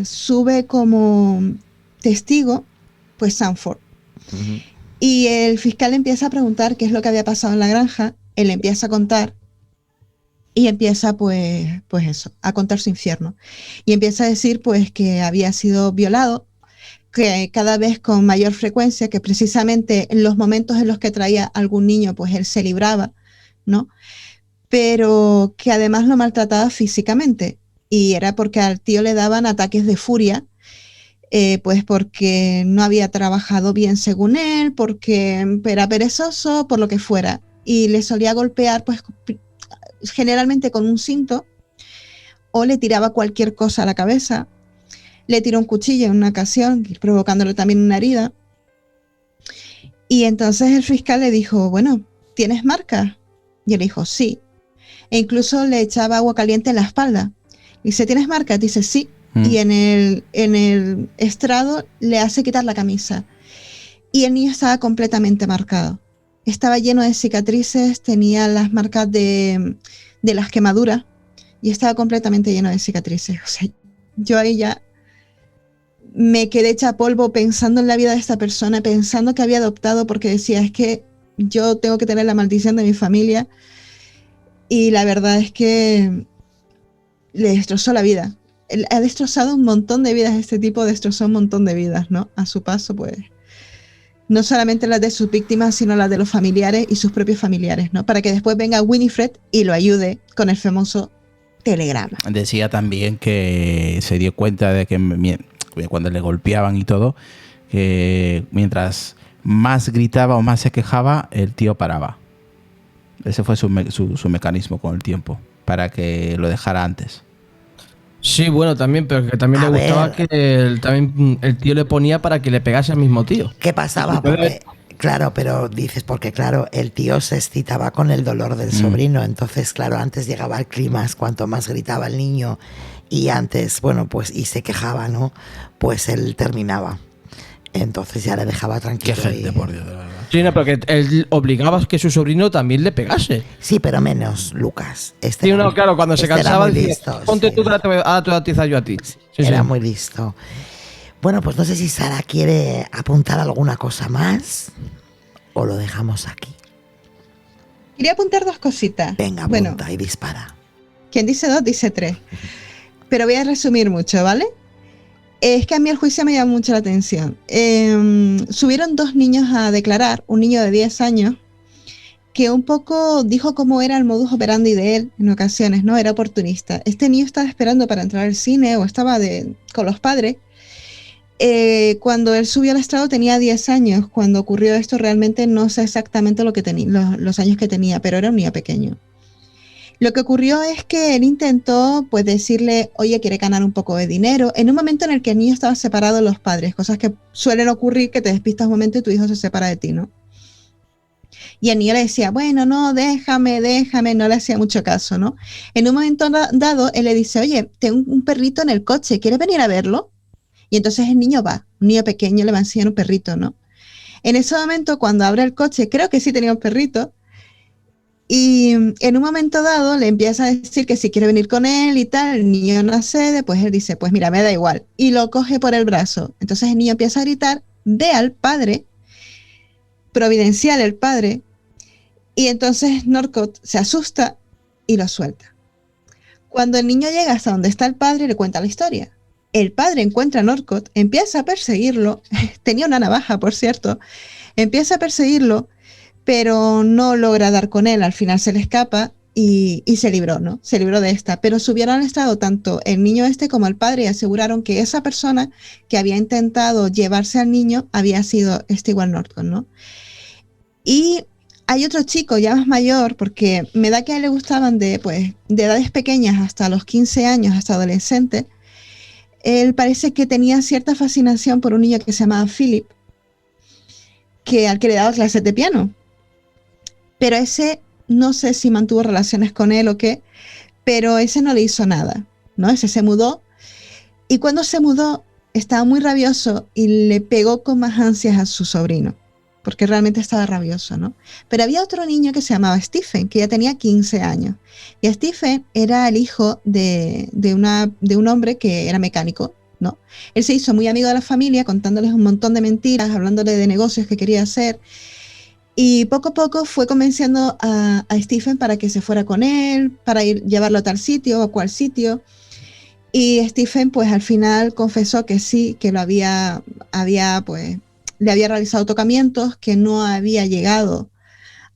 Speaker 3: sube como testigo, pues Sanford.
Speaker 1: Uh-huh.
Speaker 3: Y el fiscal empieza a preguntar qué es lo que había pasado en la granja, él empieza a contar y empieza pues eso, a contar su infierno. Y empieza a decir pues que había sido violado, que cada vez con mayor frecuencia, que precisamente en los momentos en los que traía algún niño pues él se libraba, ¿no? Pero que además lo maltrataba físicamente y era porque al tío le daban ataques de furia, pues porque no había trabajado bien según él, porque era perezoso, por lo que fuera, y le solía golpear pues generalmente con un cinto, o le tiraba cualquier cosa a la cabeza. Le tiró un cuchillo en una ocasión, provocándole también una herida. Y entonces el fiscal le dijo, bueno, ¿tienes marcas? Y él dijo, sí. E incluso le echaba agua caliente en la espalda. Dice, ¿tienes marcas? Dice, sí. Y en el estrado le hace quitar la camisa. Y el niño estaba completamente marcado. Estaba lleno de cicatrices, tenía las marcas de las quemaduras y estaba completamente lleno de cicatrices. O sea, yo ahí ya me quedé hecha polvo pensando en la vida de esta persona, pensando que había adoptado, porque decía, es que yo tengo que tener la maldición de mi familia. Y la verdad es que le destrozó la vida. Él ha destrozado un montón de vidas, este tipo destrozó un montón de vidas, ¿no? A su paso, pues, no solamente las de sus víctimas, sino las de los familiares y sus propios familiares, ¿no? Para que después venga Winifred y lo ayude con el famoso telegrama.
Speaker 4: Decía también que se dio cuenta de que cuando le golpeaban y todo, que mientras más gritaba o más se quejaba, el tío paraba. Ese fue su mecanismo con el tiempo, para que lo dejara antes.
Speaker 2: Sí, bueno, también, pero que también
Speaker 1: A
Speaker 2: le gustaba
Speaker 1: ver.
Speaker 2: que también el tío le ponía para que le pegase al mismo tío.
Speaker 1: ¿Qué pasaba? Porque, claro, pero dices, porque claro, el tío se excitaba con el dolor del sobrino, entonces claro, antes llegaba el clímax, cuanto más gritaba el niño y antes, bueno, pues y se quejaba, ¿no? Pues él terminaba. Entonces ya le dejaba tranquilo.
Speaker 4: Qué gente, por Dios, de verdad.
Speaker 2: Sí, no, pero que él obligaba a que su sobrino también le pegase.
Speaker 1: Sí, pero menos, Lucas.
Speaker 2: Sí, no, claro, cuando se
Speaker 1: este era
Speaker 2: cansaba
Speaker 1: muy
Speaker 2: decía,
Speaker 1: listo,
Speaker 2: ponte
Speaker 1: sí.
Speaker 2: tú, ahora te voy a atizar yo a ti. Sí,
Speaker 1: Era
Speaker 2: sí.
Speaker 1: muy listo. Bueno, pues no sé si Sara quiere apuntar alguna cosa más o lo dejamos aquí.
Speaker 3: Quería apuntar dos cositas.
Speaker 1: Venga, apunta y dispara.
Speaker 3: Quien dice dos, dice tres. Pero voy a resumir mucho, ¿vale? Es que a mí el juicio me llamó mucho la atención. Subieron dos niños a declarar, un niño de 10 años, que un poco dijo cómo era el modus operandi de él en ocasiones, ¿no? Era oportunista. Este niño estaba esperando para entrar al cine o estaba con los padres. Cuando él subió al estrado tenía 10 años. Cuando ocurrió esto realmente no sé exactamente lo que los años que tenía, pero era un niño pequeño. Lo que ocurrió es que él intentó pues decirle, oye, quiere ganar un poco de dinero, en un momento en el que el niño estaba separado de los padres, cosas que suelen ocurrir, que te despistas un momento y tu hijo se separa de ti, ¿no? Y el niño le decía, bueno, no, déjame, no le hacía mucho caso, ¿no? En un momento dado, él le dice, oye, tengo un perrito en el coche, ¿quieres venir a verlo? Y entonces el niño va, un niño pequeño le va a enseñar un perrito, ¿no? En ese momento, cuando abre el coche, creo que sí tenía un perrito, y en un momento dado le empieza a decir que si quiere venir con él y tal, el niño no accede, pues él dice, pues mira, me da igual, y lo coge por el brazo. Entonces el niño empieza a gritar, ve al padre, providencial el padre, y entonces Northcott se asusta y lo suelta. Cuando el niño llega hasta donde está el padre, le cuenta la historia. El padre encuentra a Northcott, empieza a perseguirlo, tenía una navaja, por cierto, empieza a perseguirlo, pero no logra dar con él, al final se le escapa y se libró, ¿no? Se libró de esta, pero subieron al estrado tanto el niño este como el padre y aseguraron que esa persona que había intentado llevarse al niño había sido Stewart Northcott, ¿no? Y hay otro chico ya más mayor, porque me da que a él le gustaban de edades pequeñas hasta los 15 años, hasta adolescente. Él parece que tenía cierta fascinación por un niño que se llamaba Philip, al que le daba clases de piano. Pero ese, no sé si mantuvo relaciones con él o qué, pero ese no le hizo nada, ¿no? Ese se mudó, y cuando se mudó estaba muy rabioso y le pegó con más ansias a su sobrino, porque realmente estaba rabioso, ¿no? Pero había otro niño que se llamaba Stephen, que ya tenía 15 años, y Stephen era el hijo de un hombre que era mecánico, ¿no? Él se hizo muy amigo de la familia, contándoles un montón de mentiras, hablándole de negocios que quería hacer, y poco a poco fue convenciendo a Stephen para que se fuera con él, para llevarlo a tal sitio o a cual sitio. Y Stephen, pues al final confesó que sí, que le había realizado tocamientos, que no había llegado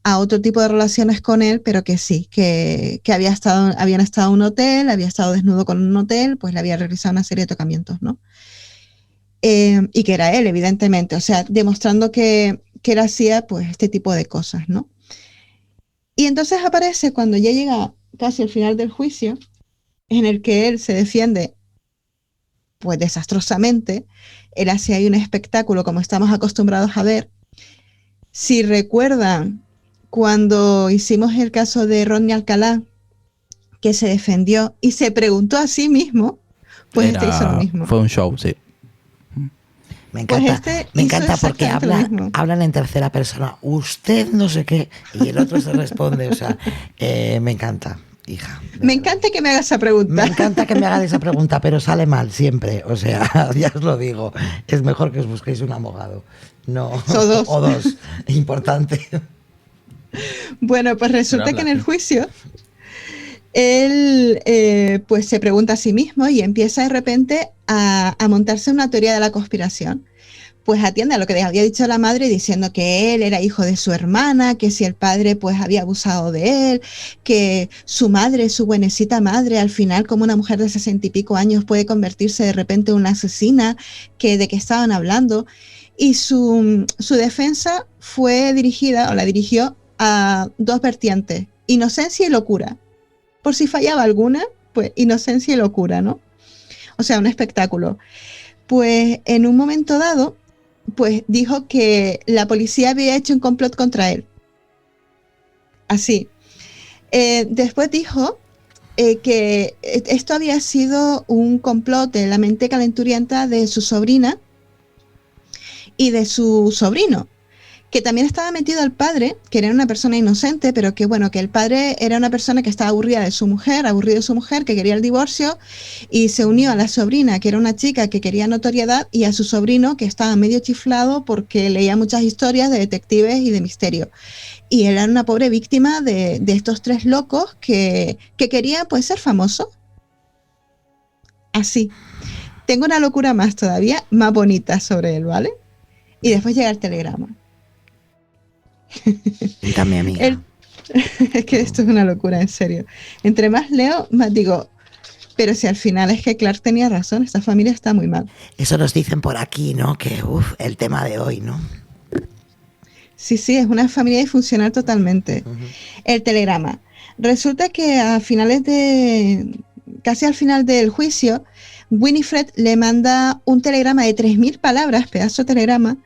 Speaker 3: a otro tipo de relaciones con él, pero que sí, que habían estado en un hotel, había estado desnudo con un hotel, pues le había realizado una serie de tocamientos, ¿no? Y que era él, evidentemente, o sea, demostrando que él hacía pues este tipo de cosas, ¿no? Y entonces aparece cuando ya llega casi al final del juicio, en el que él se defiende pues desastrosamente. Él hace ahí un espectáculo como estamos acostumbrados a ver. Si recuerdan, cuando hicimos el caso de Rodney Alcalá, que se defendió y se preguntó a sí mismo, pues hizo lo mismo.
Speaker 4: Fue un show, sí.
Speaker 1: Me encanta,
Speaker 3: Pues
Speaker 1: me encanta porque
Speaker 3: exactamente lo mismo.
Speaker 1: hablan en tercera persona. Usted no sé qué. Y el otro se responde. O sea, me encanta, hija.
Speaker 3: Me encanta que me hagas esa pregunta.
Speaker 1: Me encanta que me hagan esa pregunta, pero sale mal siempre. O sea, ya os lo digo. Es mejor que os busquéis un abogado. No,
Speaker 3: O dos.
Speaker 1: o dos. Importante.
Speaker 3: Bueno, pues resulta que en el juicio él pues se pregunta a sí mismo y empieza de repente a montarse una teoría de la conspiración. Pues atiende a lo que había dicho la madre diciendo que él era hijo de su hermana, que si el padre pues había abusado de él, que su madre, su buenecita madre, al final como una mujer de 60 y pico años puede convertirse de repente en una asesina, que de qué estaban hablando. Y su defensa fue dirigida, o la dirigió, a dos vertientes, inocencia y locura. Por si fallaba alguna, pues inocencia y locura, ¿no? O sea, un espectáculo. Pues en un momento dado, pues dijo que la policía había hecho un complot contra él. Así. Después dijo que esto había sido un complot de la mente calenturienta de su sobrina y de su sobrino, que también estaba metido el padre, que era una persona inocente, pero que bueno, que el padre era una persona que estaba aburrido de su mujer, que quería el divorcio, y se unió a la sobrina, que era una chica que quería notoriedad, y a su sobrino, que estaba medio chiflado porque leía muchas historias de detectives y de misterio. Y él era una pobre víctima de estos tres locos que querían pues ser famosos. Así. Tengo una locura más todavía, más bonita sobre él, ¿vale? Y después llega el telegrama.
Speaker 1: Cuéntame, amiga.
Speaker 3: Es que esto es una locura, en serio. Entre más leo, más digo, pero si al final es que Clark tenía razón, esta familia está muy mal.
Speaker 1: Eso nos dicen por aquí, ¿no? Que, el tema de hoy, ¿no?
Speaker 3: Sí, es una familia disfuncional totalmente. El telegrama. Resulta que casi al final del juicio, Winifred le manda un telegrama de 3.000 palabras, pedazo de telegrama,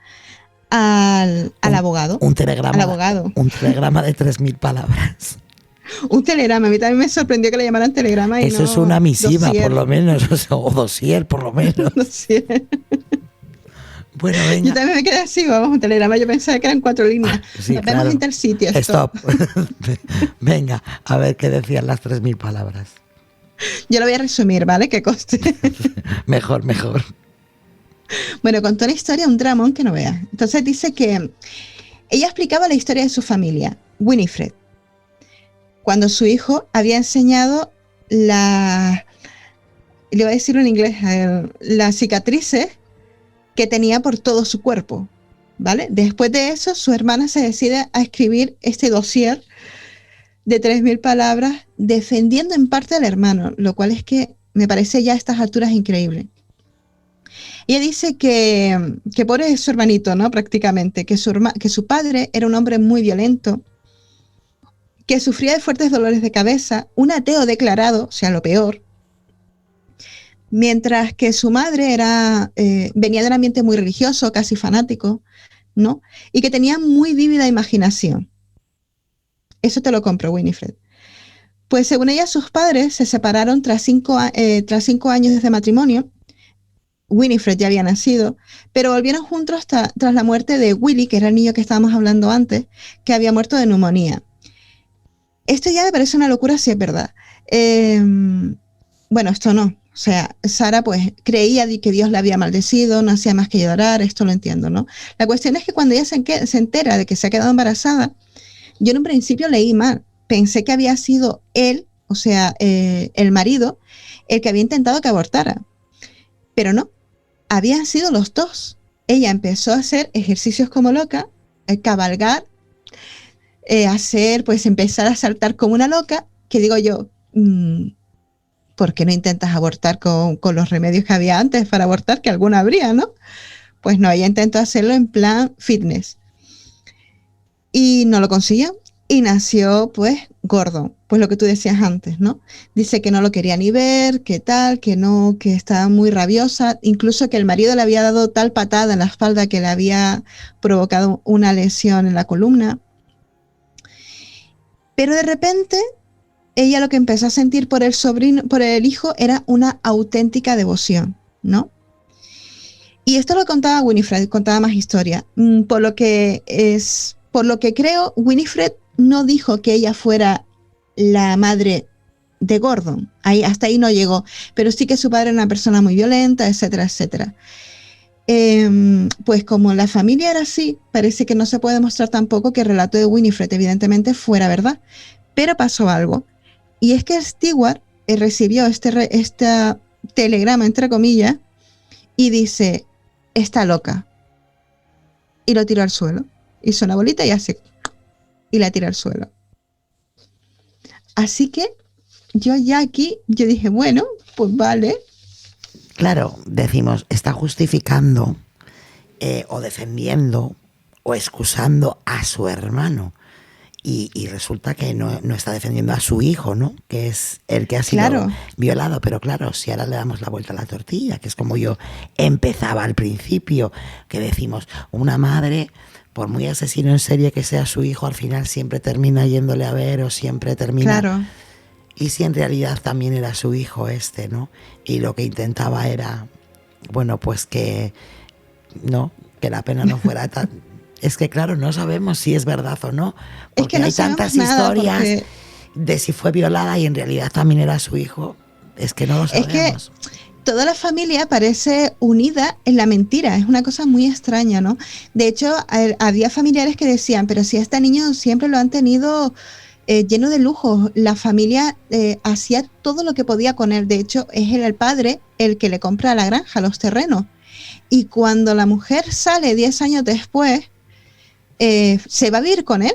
Speaker 3: al abogado.
Speaker 1: Un telegrama.
Speaker 3: Al abogado.
Speaker 1: Un telegrama de 3.000 palabras.
Speaker 3: Un telegrama. A mí también me sorprendió que le llamaran telegrama. Y
Speaker 1: eso
Speaker 3: no
Speaker 1: es una misiva,
Speaker 3: dossier.
Speaker 1: por lo menos. O dossier, por lo menos.
Speaker 3: Dossier.
Speaker 1: Bueno, venga.
Speaker 3: Yo también me quedé así, vamos, un telegrama. Yo pensaba que eran 4 líneas.
Speaker 1: Sí,
Speaker 3: Nos
Speaker 1: claro.
Speaker 3: vemos en tal sitio.
Speaker 1: Stop. Venga, a ver qué decían las 3.000 palabras.
Speaker 3: Yo lo voy a resumir, ¿vale? Que coste.
Speaker 1: Mejor.
Speaker 3: Bueno, contó la historia, un dramón que no veas. Entonces dice que ella explicaba la historia de su familia, Winifred, cuando su hijo había enseñado le voy a decirlo en inglés, las cicatrices que tenía por todo su cuerpo, ¿vale? Después de eso, su hermana se decide a escribir este dossier de 3.000 palabras defendiendo en parte al hermano, lo cual es que me parece ya a estas alturas increíble. Ella dice que pobre es su hermanito, ¿no? Prácticamente, que su padre era un hombre muy violento, que sufría de fuertes dolores de cabeza, un ateo declarado, o sea, lo peor, mientras que su madre venía de un ambiente muy religioso, casi fanático, ¿no? Y que tenía muy vívida imaginación. Eso te lo compro, Winifred. Pues según ella, sus padres se separaron tras 5 años de matrimonio. Winifred ya había nacido, pero volvieron juntos tras la muerte de Willy, que era el niño que estábamos hablando antes, que había muerto de neumonía. Esto ya me parece una locura si es verdad. Bueno, esto no. O sea, Sara pues creía que Dios la había maldecido, no hacía más que llorar, esto lo entiendo, ¿no? La cuestión es que cuando ella se entera de que se ha quedado embarazada, yo en un principio leí mal. Pensé que había sido él, o sea, el marido, el que había intentado que abortara. Pero no, habían sido los dos. Ella empezó a hacer ejercicios como loca, cabalgar, empezar a saltar como una loca, que digo yo, ¿por qué no intentas abortar con los remedios que había antes para abortar? Que alguna habría, ¿no? Pues no, ella intentó hacerlo en plan fitness. Y no lo consiguió. Y nació, pues, Gordon. pues lo que tú decías antes, ¿no? Dice que no lo quería ni ver, que tal, que no, que estaba muy rabiosa, incluso que el marido le había dado tal patada en la espalda que le había provocado una lesión en la columna. Pero de repente, ella lo que empezó a sentir por el sobrino, por el hijo, era una auténtica devoción, ¿no? Y esto lo contaba Winifred, contaba más historia. Por lo que creo, Winifred no dijo que ella fuera la madre de Gordon. Hasta ahí no llegó. Pero sí que su padre era una persona muy violenta, etcétera, etcétera. Pues como la familia era así, parece que no se puede demostrar tampoco que el relato de Winifred evidentemente fuera verdad. Pero pasó algo. Y es que Stewart recibió este telegrama, entre comillas, y dice, está loca. Y lo tiró al suelo. Hizo una bolita y así. Y la tiró al suelo. Así que yo dije, bueno, pues vale.
Speaker 1: Claro, decimos, está justificando o defendiendo o excusando a su hermano. Y resulta que no está defendiendo a su hijo, ¿no? Que es el que ha sido violado. Pero claro, si ahora le damos la vuelta a la tortilla, que es como yo empezaba al principio, que decimos, una madre, por muy asesino en serie que sea su hijo, al final siempre termina yéndole a ver o siempre termina...
Speaker 3: Claro.
Speaker 1: Y si en realidad también era su hijo ¿no? Y lo que intentaba era, bueno, pues que la pena no fuera tan... Es que claro, no sabemos si es verdad o no, porque es que no hay tantas historias de si fue violada y en realidad también era su hijo. Es que no lo sabemos.
Speaker 3: Es que toda la familia parece unida en la mentira, es una cosa muy extraña, ¿no? De hecho, había familiares que decían, pero si a este niño siempre lo han tenido lleno de lujos, la familia hacía todo lo que podía con él. De hecho, es el padre el que le compra a la granja, los terrenos. Y cuando la mujer sale 10 años después, se va a vivir con él,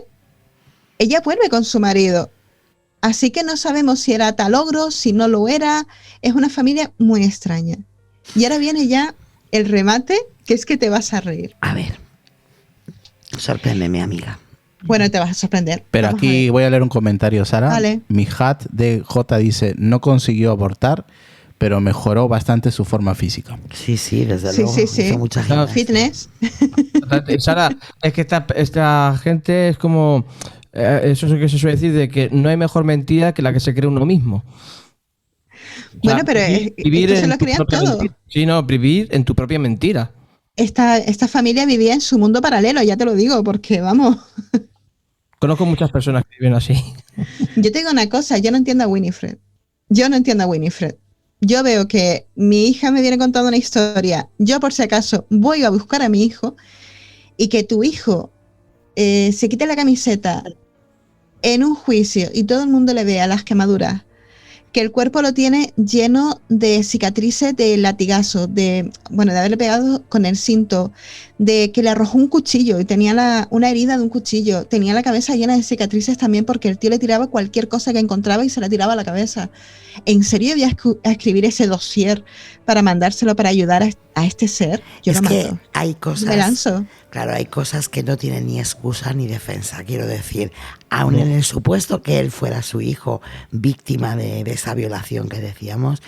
Speaker 3: ella vuelve con su marido. Así que no sabemos si era talogro, si no lo era. Es una familia muy extraña. Y ahora viene ya el remate, que es que te vas a reír.
Speaker 1: A ver, sorpréndeme, amiga.
Speaker 3: Bueno, te vas a sorprender.
Speaker 4: Pero
Speaker 3: Vamos
Speaker 4: aquí voy a leer un comentario, Sara.
Speaker 3: Vale.
Speaker 4: Mi hat de J dice, no consiguió abortar, pero mejoró bastante su forma física.
Speaker 1: Sí, desde luego.
Speaker 3: Sí.
Speaker 1: Mucha gente.
Speaker 3: Fitness.
Speaker 2: Sara, es que esta gente es como... eso es lo que se suele decir, de que no hay mejor mentira que la que se cree uno mismo.
Speaker 3: Bueno, pero
Speaker 2: vivir
Speaker 3: se
Speaker 2: en
Speaker 3: lo
Speaker 2: tu
Speaker 3: creían
Speaker 2: propia
Speaker 3: todo.
Speaker 2: mentira. Sí, no, vivir en tu propia mentira.
Speaker 3: Esta familia vivía en su mundo paralelo, ya te lo digo, porque vamos.
Speaker 2: Conozco muchas personas que viven así.
Speaker 3: Yo te digo una cosa, yo no entiendo a Winifred. Yo veo que mi hija me viene contando una historia, yo por si acaso voy a buscar a mi hijo, y que tu hijo se quite la camiseta en un juicio y todo el mundo le vea las quemaduras, que el cuerpo lo tiene lleno de cicatrices de latigazo, de haberle pegado con el cinto, de que le arrojó un cuchillo y tenía una herida de un cuchillo, tenía la cabeza llena de cicatrices también porque el tío le tiraba cualquier cosa que encontraba y se la tiraba a la cabeza. ¿En serio voy a escribir ese dossier para mandárselo para ayudar a este ser? Yo
Speaker 1: es
Speaker 3: lo
Speaker 1: que
Speaker 3: mato.
Speaker 1: hay cosas...
Speaker 3: Me lanzo.
Speaker 1: Claro, hay cosas que no tienen ni excusa ni defensa, quiero decir. Aun en el supuesto que él fuera su hijo víctima de esa violación que decíamos,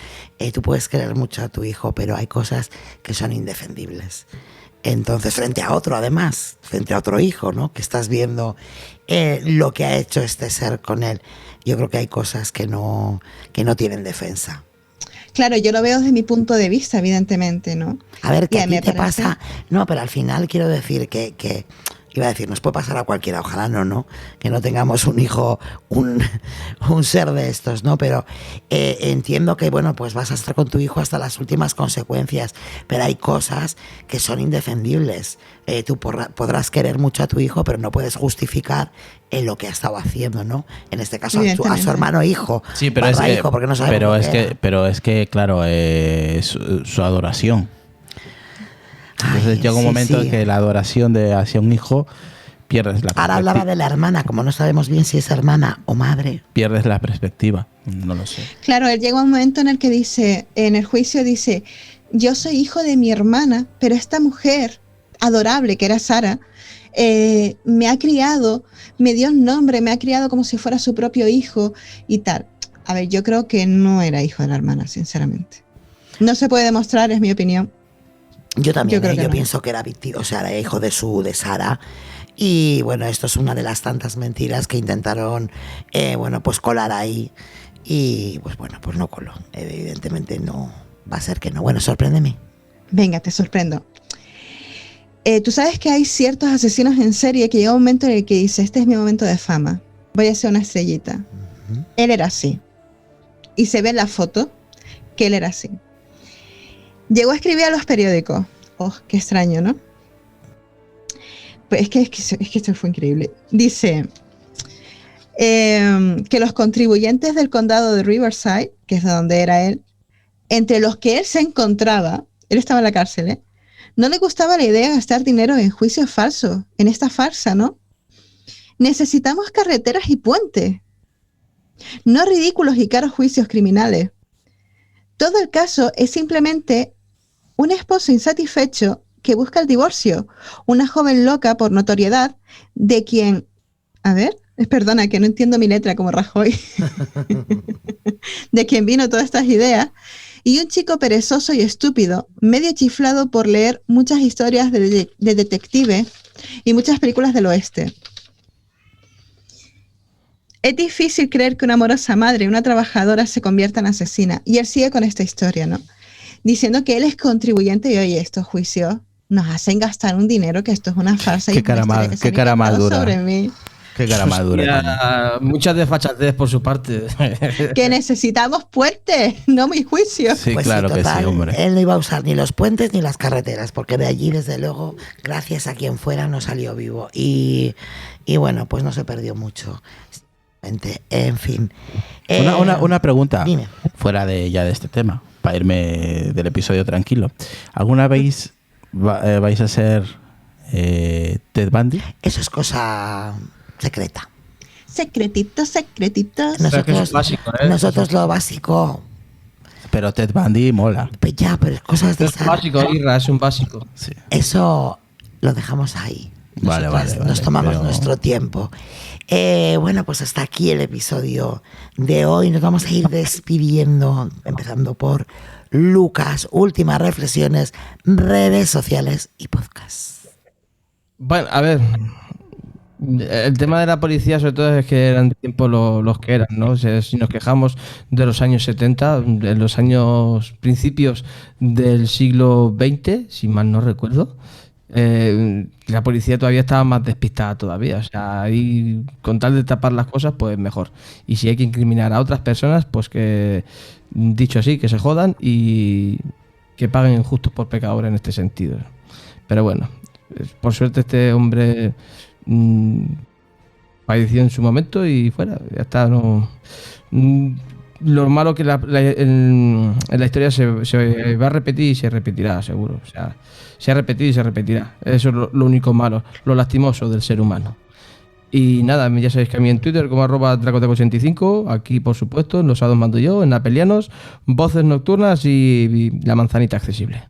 Speaker 1: tú puedes querer mucho a tu hijo, pero hay cosas que son indefendibles. Entonces, frente a otro, además, frente a otro hijo, ¿no? Que estás viendo lo que ha hecho este ser con él. Yo creo que hay cosas que no tienen defensa.
Speaker 3: Claro, yo lo veo desde mi punto de vista, evidentemente, ¿no?
Speaker 1: A ver, que
Speaker 3: y
Speaker 1: a ti te pasa... No, pero al final quiero decir que iba a decir, nos puede pasar a cualquiera, ojalá no, que no tengamos un hijo, un ser de estos, ¿no? Pero entiendo que, bueno, pues vas a estar con tu hijo hasta las últimas consecuencias, pero hay cosas que son indefendibles. Tú podrás querer mucho a tu hijo, pero no puedes justificar en lo que ha estado haciendo, ¿no? En este caso a su hermano hijo.
Speaker 4: Sí, pero es que,
Speaker 1: hijo, porque no sabemos
Speaker 4: pero es que, claro, su adoración. Entonces llega un momento en que la adoración hacia un hijo pierdes la perspectiva.
Speaker 1: Ahora hablaba de la hermana, como no sabemos bien si es hermana o madre.
Speaker 4: Pierdes la perspectiva, no lo sé.
Speaker 3: Claro, él llega un momento en el que dice, en el juicio dice, yo soy hijo de mi hermana, pero esta mujer adorable que era Sara, me ha criado, me dio un nombre, me ha criado como si fuera su propio hijo y tal. A ver, yo creo que no era hijo de la hermana, sinceramente. No se puede demostrar, es mi opinión.
Speaker 1: Yo también,
Speaker 3: Yo creo que
Speaker 1: yo
Speaker 3: no.
Speaker 1: pienso que era víctima, o sea, era hijo de Sara. Y bueno, esto es una de las tantas mentiras que intentaron, bueno, pues colar ahí. Y pues bueno, pues no coló. Evidentemente no, va a ser que no. Bueno, sorpréndeme.
Speaker 3: Venga, te sorprendo. Tú sabes que hay ciertos asesinos en serie que llega un momento en el que dice, este es mi momento de fama, voy a ser una estrellita. Él era así. Y se ve en la foto que él era así. Llegó a escribir a los periódicos. Oh, qué extraño, ¿no? Pues es que esto fue increíble. Dice que los contribuyentes del condado de Riverside, que es de donde era él, entre los que él se encontraba, él estaba en la cárcel, ¿eh? No le gustaba la idea de gastar dinero en juicios falsos, en esta farsa, ¿no? Necesitamos carreteras y puentes, no ridículos y caros juicios criminales. Todo el caso es simplemente un esposo insatisfecho que busca el divorcio, una joven loca por notoriedad de quien, a ver, perdona que no entiendo mi letra como Rajoy, de quien vino todas estas ideas, y un chico perezoso y estúpido, medio chiflado por leer muchas historias de detectives y muchas películas del oeste. Es difícil creer que una amorosa madre, una trabajadora, se convierta en asesina. Y él sigue con esta historia, ¿no? Diciendo que él es contribuyente y, oye, estos juicios nos hacen gastar un dinero, que esto es una farsa.
Speaker 4: Qué cara mal dura.
Speaker 3: Sobre mí.
Speaker 4: Qué cara madura.
Speaker 2: Muchas desfachatez por su parte.
Speaker 3: Que necesitamos puentes, no mis juicios.
Speaker 4: Sí,
Speaker 1: Pues
Speaker 4: claro
Speaker 1: sí,
Speaker 4: que
Speaker 1: total,
Speaker 4: sí, hombre.
Speaker 1: él no iba a usar ni los puentes ni las carreteras, porque de allí, desde luego, gracias a quien fuera, no salió vivo. Y bueno, pues no se perdió mucho. En fin.
Speaker 4: Una pregunta,
Speaker 1: dime.
Speaker 4: fuera de este tema, para irme del episodio tranquilo. ¿Alguna vez vais a ser Ted Bundy?
Speaker 1: Eso es cosa secreta.
Speaker 3: Secretito, secretito.
Speaker 2: Pero que eso es básico, ¿eh?
Speaker 1: Nosotros lo básico,
Speaker 4: Pero Ted Bundy mola.
Speaker 1: pues ya, pero cosas de
Speaker 2: Es
Speaker 1: esa-
Speaker 2: básico, Irra, es un básico.
Speaker 4: Sí.
Speaker 1: Eso lo dejamos ahí.
Speaker 4: Vale,
Speaker 1: Nosotras
Speaker 4: vale,
Speaker 1: Nos tomamos
Speaker 4: pero-
Speaker 1: nuestro tiempo. Bueno, pues hasta aquí el episodio de hoy. Nos vamos a ir despidiendo, empezando por Lucas. Últimas reflexiones, redes sociales y podcast.
Speaker 2: Bueno, a ver. El tema de la policía, sobre todo, es que eran de tiempo los que eran, ¿no? O sea, si nos quejamos de los años 70, de los años principios del siglo XX, si mal no recuerdo, la policía todavía estaba más despistada todavía. O sea, ahí, con tal de tapar las cosas, pues mejor. Y si hay que incriminar a otras personas, pues que, dicho así, que se jodan y que paguen justos por pecadores en este sentido. Pero bueno, por suerte este hombre falleció en su momento y fuera, ya está. No, lo malo que en la historia se va a repetir y se repetirá, seguro. O sea, se ha repetido y se repetirá. Eso es lo único malo, lo lastimoso del ser humano. Y nada, ya sabéis que a mí en Twitter como @dracoteco85, aquí por supuesto, en Los Sábados Mando Yo, en Apelianos, Voces Nocturnas y La Manzanita Accesible.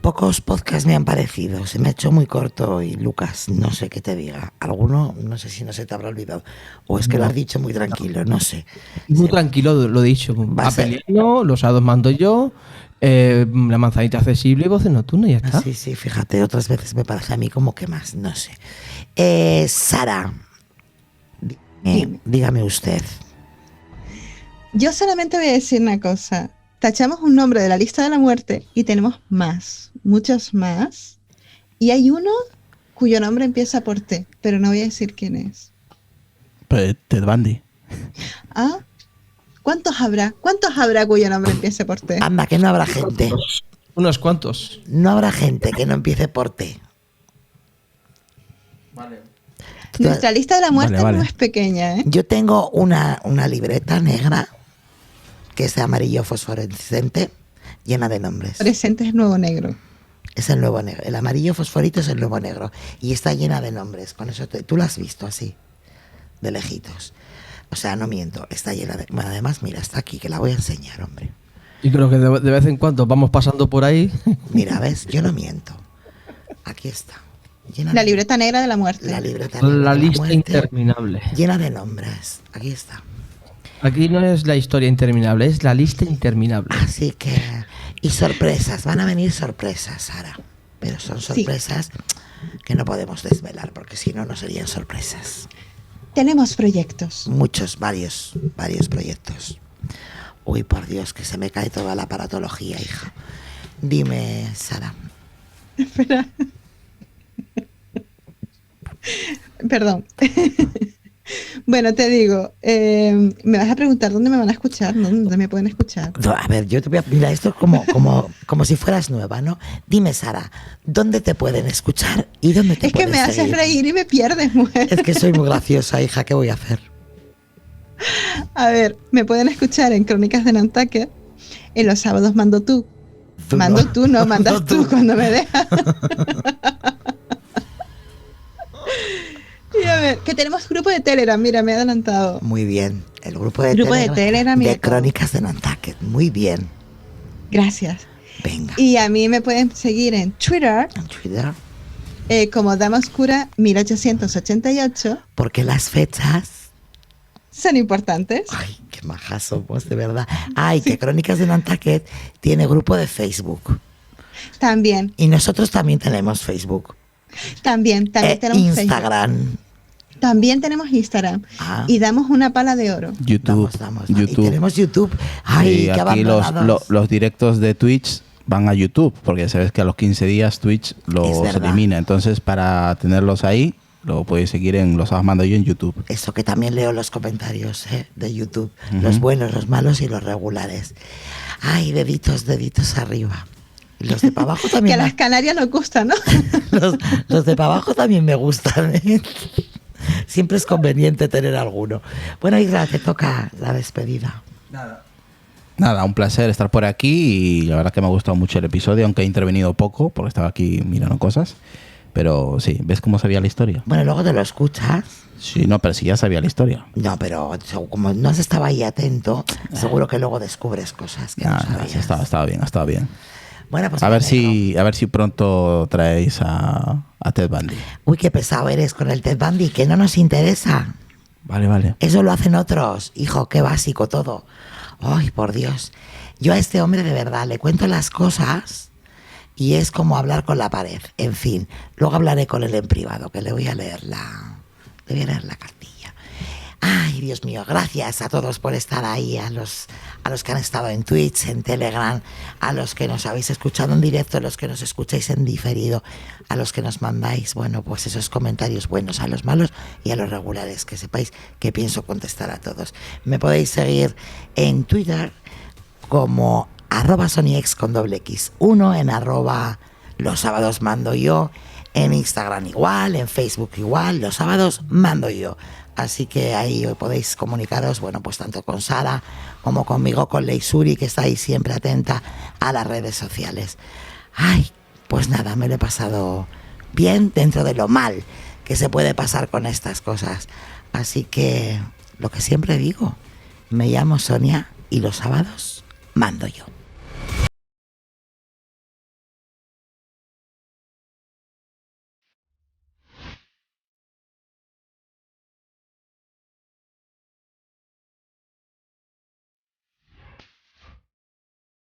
Speaker 1: Pocos podcasts me han parecido, se me ha hecho muy corto y Lucas, no sé qué te diga. Alguno, no sé si no se te habrá olvidado o es que lo has dicho muy tranquilo, no sé.
Speaker 2: Muy tranquilo, lo he dicho.
Speaker 1: Va a ser-
Speaker 2: Apeliano, Los Sábados Mando Yo, La Manzanita Accesible y Voces Nocturnas, y ya está.
Speaker 1: Sí, sí, fíjate, otras veces me parece a mí como que más, no sé. Sara, dígame usted.
Speaker 3: Yo solamente voy a decir una cosa. Tachamos un nombre de la lista de la muerte y tenemos más, muchos más. Y hay uno cuyo nombre empieza por T, pero no voy a decir quién es.
Speaker 4: Pues Ted Bundy.
Speaker 3: ¿Ah? ¿Cuántos habrá? ¿Cuántos habrá cuyo nombre empiece por T?
Speaker 1: Anda, que no habrá gente.
Speaker 2: Unos cuantos.
Speaker 1: No habrá gente que no empiece por T.
Speaker 3: Nuestra lista de la muerte
Speaker 4: Vale.
Speaker 3: no es pequeña, ¿eh?
Speaker 1: Yo tengo una libreta negra que es de amarillo fosforescente llena de nombres.
Speaker 3: Presente es nuevo negro.
Speaker 1: Es el nuevo negro. El amarillo fosforito es el nuevo negro. Y está llena de nombres. Con eso tú lo has visto así, de lejitos. O sea, no miento. Está llena de... Bueno, además, mira, está aquí, que la voy a enseñar, hombre.
Speaker 2: Y creo que de vez en cuando vamos pasando por ahí.
Speaker 1: Mira, ¿ves? Yo no miento. Aquí está.
Speaker 3: La libreta negra de la muerte.
Speaker 1: La libreta negra
Speaker 2: La
Speaker 1: de
Speaker 2: lista
Speaker 1: muerte,
Speaker 2: interminable.
Speaker 1: llena de nombres. Aquí está.
Speaker 2: Aquí no es la historia interminable, es la lista interminable.
Speaker 1: Así que... Y sorpresas. Van a venir sorpresas, Sara. Pero son sorpresas que no podemos desvelar, porque si no, no serían sorpresas.
Speaker 3: Tenemos proyectos.
Speaker 1: Muchos, varios proyectos. Uy, por Dios, que se me cae toda la aparatología, hija. Dime, Sara.
Speaker 3: Espera. Perdón. Bueno, te digo, me vas a preguntar dónde me van a escuchar, ¿no? ¿Dónde me pueden escuchar?
Speaker 1: A ver, yo te voy a... Mira, esto es como si fueras nueva, ¿no? Dime, Sara, ¿dónde te pueden escuchar y dónde te
Speaker 3: Es que
Speaker 1: pueden
Speaker 3: me haces
Speaker 1: seguir?
Speaker 3: reír y me pierdes, mujer.
Speaker 1: Es que soy muy graciosa, hija, ¿qué voy a hacer?
Speaker 3: A ver, me pueden escuchar en Crónicas de Nantucket. En los sábados mando tú. Mando tú, no mandas tú cuando me dejas. Y a ver, que tenemos grupo de Telegram, mira, me he adelantado.
Speaker 1: Muy bien, el grupo de
Speaker 3: Telegram
Speaker 1: de
Speaker 3: mira,
Speaker 1: Crónicas de Nantucket, muy bien.
Speaker 3: Gracias.
Speaker 1: Venga.
Speaker 3: Y a mí me pueden seguir en Twitter
Speaker 1: En Twitter,
Speaker 3: como Dama Oscura 1888.
Speaker 1: porque las fechas...
Speaker 3: Son importantes.
Speaker 1: Ay, qué majas somos, de verdad. Ay, que Crónicas de Nantucket tiene grupo de Facebook.
Speaker 3: También
Speaker 1: Y nosotros también tenemos Facebook.
Speaker 3: tenemos Facebook.
Speaker 1: Instagram.
Speaker 3: También tenemos Instagram.
Speaker 1: Ah.
Speaker 3: Y damos una pala de oro.
Speaker 4: YouTube.
Speaker 1: Y tenemos YouTube. Ay,
Speaker 4: Y
Speaker 1: qué
Speaker 4: aquí
Speaker 1: abandonados.
Speaker 4: los directos de Twitch van a YouTube, porque ya sabes que a los 15 días Twitch
Speaker 1: Es
Speaker 4: los
Speaker 1: verdad.
Speaker 4: elimina. Entonces, para tenerlos ahí, lo podéis seguir en Los Sábados Mando Yo en YouTube.
Speaker 1: Eso que también leo los comentarios de YouTube. Los buenos, los malos y los regulares. Ay, deditos arriba. Y los de para abajo
Speaker 3: Que
Speaker 1: también.
Speaker 3: a las Canarias nos gusta, ¿no?
Speaker 1: los de para abajo también me gustan. ¿Eh? Siempre es conveniente tener alguno. Bueno, Isra, te toca la despedida.
Speaker 4: Nada, un placer estar por aquí y la verdad que me ha gustado mucho el episodio, aunque he intervenido poco porque estaba aquí mirando cosas. Pero sí, ¿ves cómo sabía la historia?
Speaker 1: Bueno, luego te lo escuchas.
Speaker 4: Sí, no, pero sí ya sabía la historia.
Speaker 1: No, pero como no has estado ahí atento, seguro que luego descubres cosas que no
Speaker 4: Nah,
Speaker 1: sabías.
Speaker 4: sí, estaba bien.
Speaker 1: Bueno, pues
Speaker 4: A
Speaker 1: me
Speaker 4: ver
Speaker 1: alegro.
Speaker 4: si pronto traéis a Ted Bundy.
Speaker 1: Uy, qué pesado eres con el Ted Bundy, que no nos interesa.
Speaker 4: Vale.
Speaker 1: Eso lo hacen otros. Hijo, qué básico todo. Ay, por Dios. Yo a este hombre de verdad le cuento las cosas y es como hablar con la pared. En fin, luego hablaré con él en privado, que le voy a leer la cartilla. Ay, Dios mío, gracias a todos por estar ahí, a los que han estado en Twitch, en Telegram, a los que nos habéis escuchado en directo, a los que nos escucháis en diferido, a los que nos mandáis, bueno, pues esos comentarios buenos, a los malos y a los regulares, que sepáis que pienso contestar a todos. Me podéis seguir en Twitter como @SonyX con $X1, en @los sábados mando yo, en Instagram igual, en Facebook igual, los sábados mando yo. Así que ahí podéis comunicaros, bueno, pues tanto con Sara como conmigo, con Leisuri, que está ahí siempre atenta a las redes sociales. Ay, pues nada, me lo he pasado bien dentro de lo mal que se puede pasar con estas cosas. Así que, lo que siempre digo, me llamo Sonia y los sábados mando yo.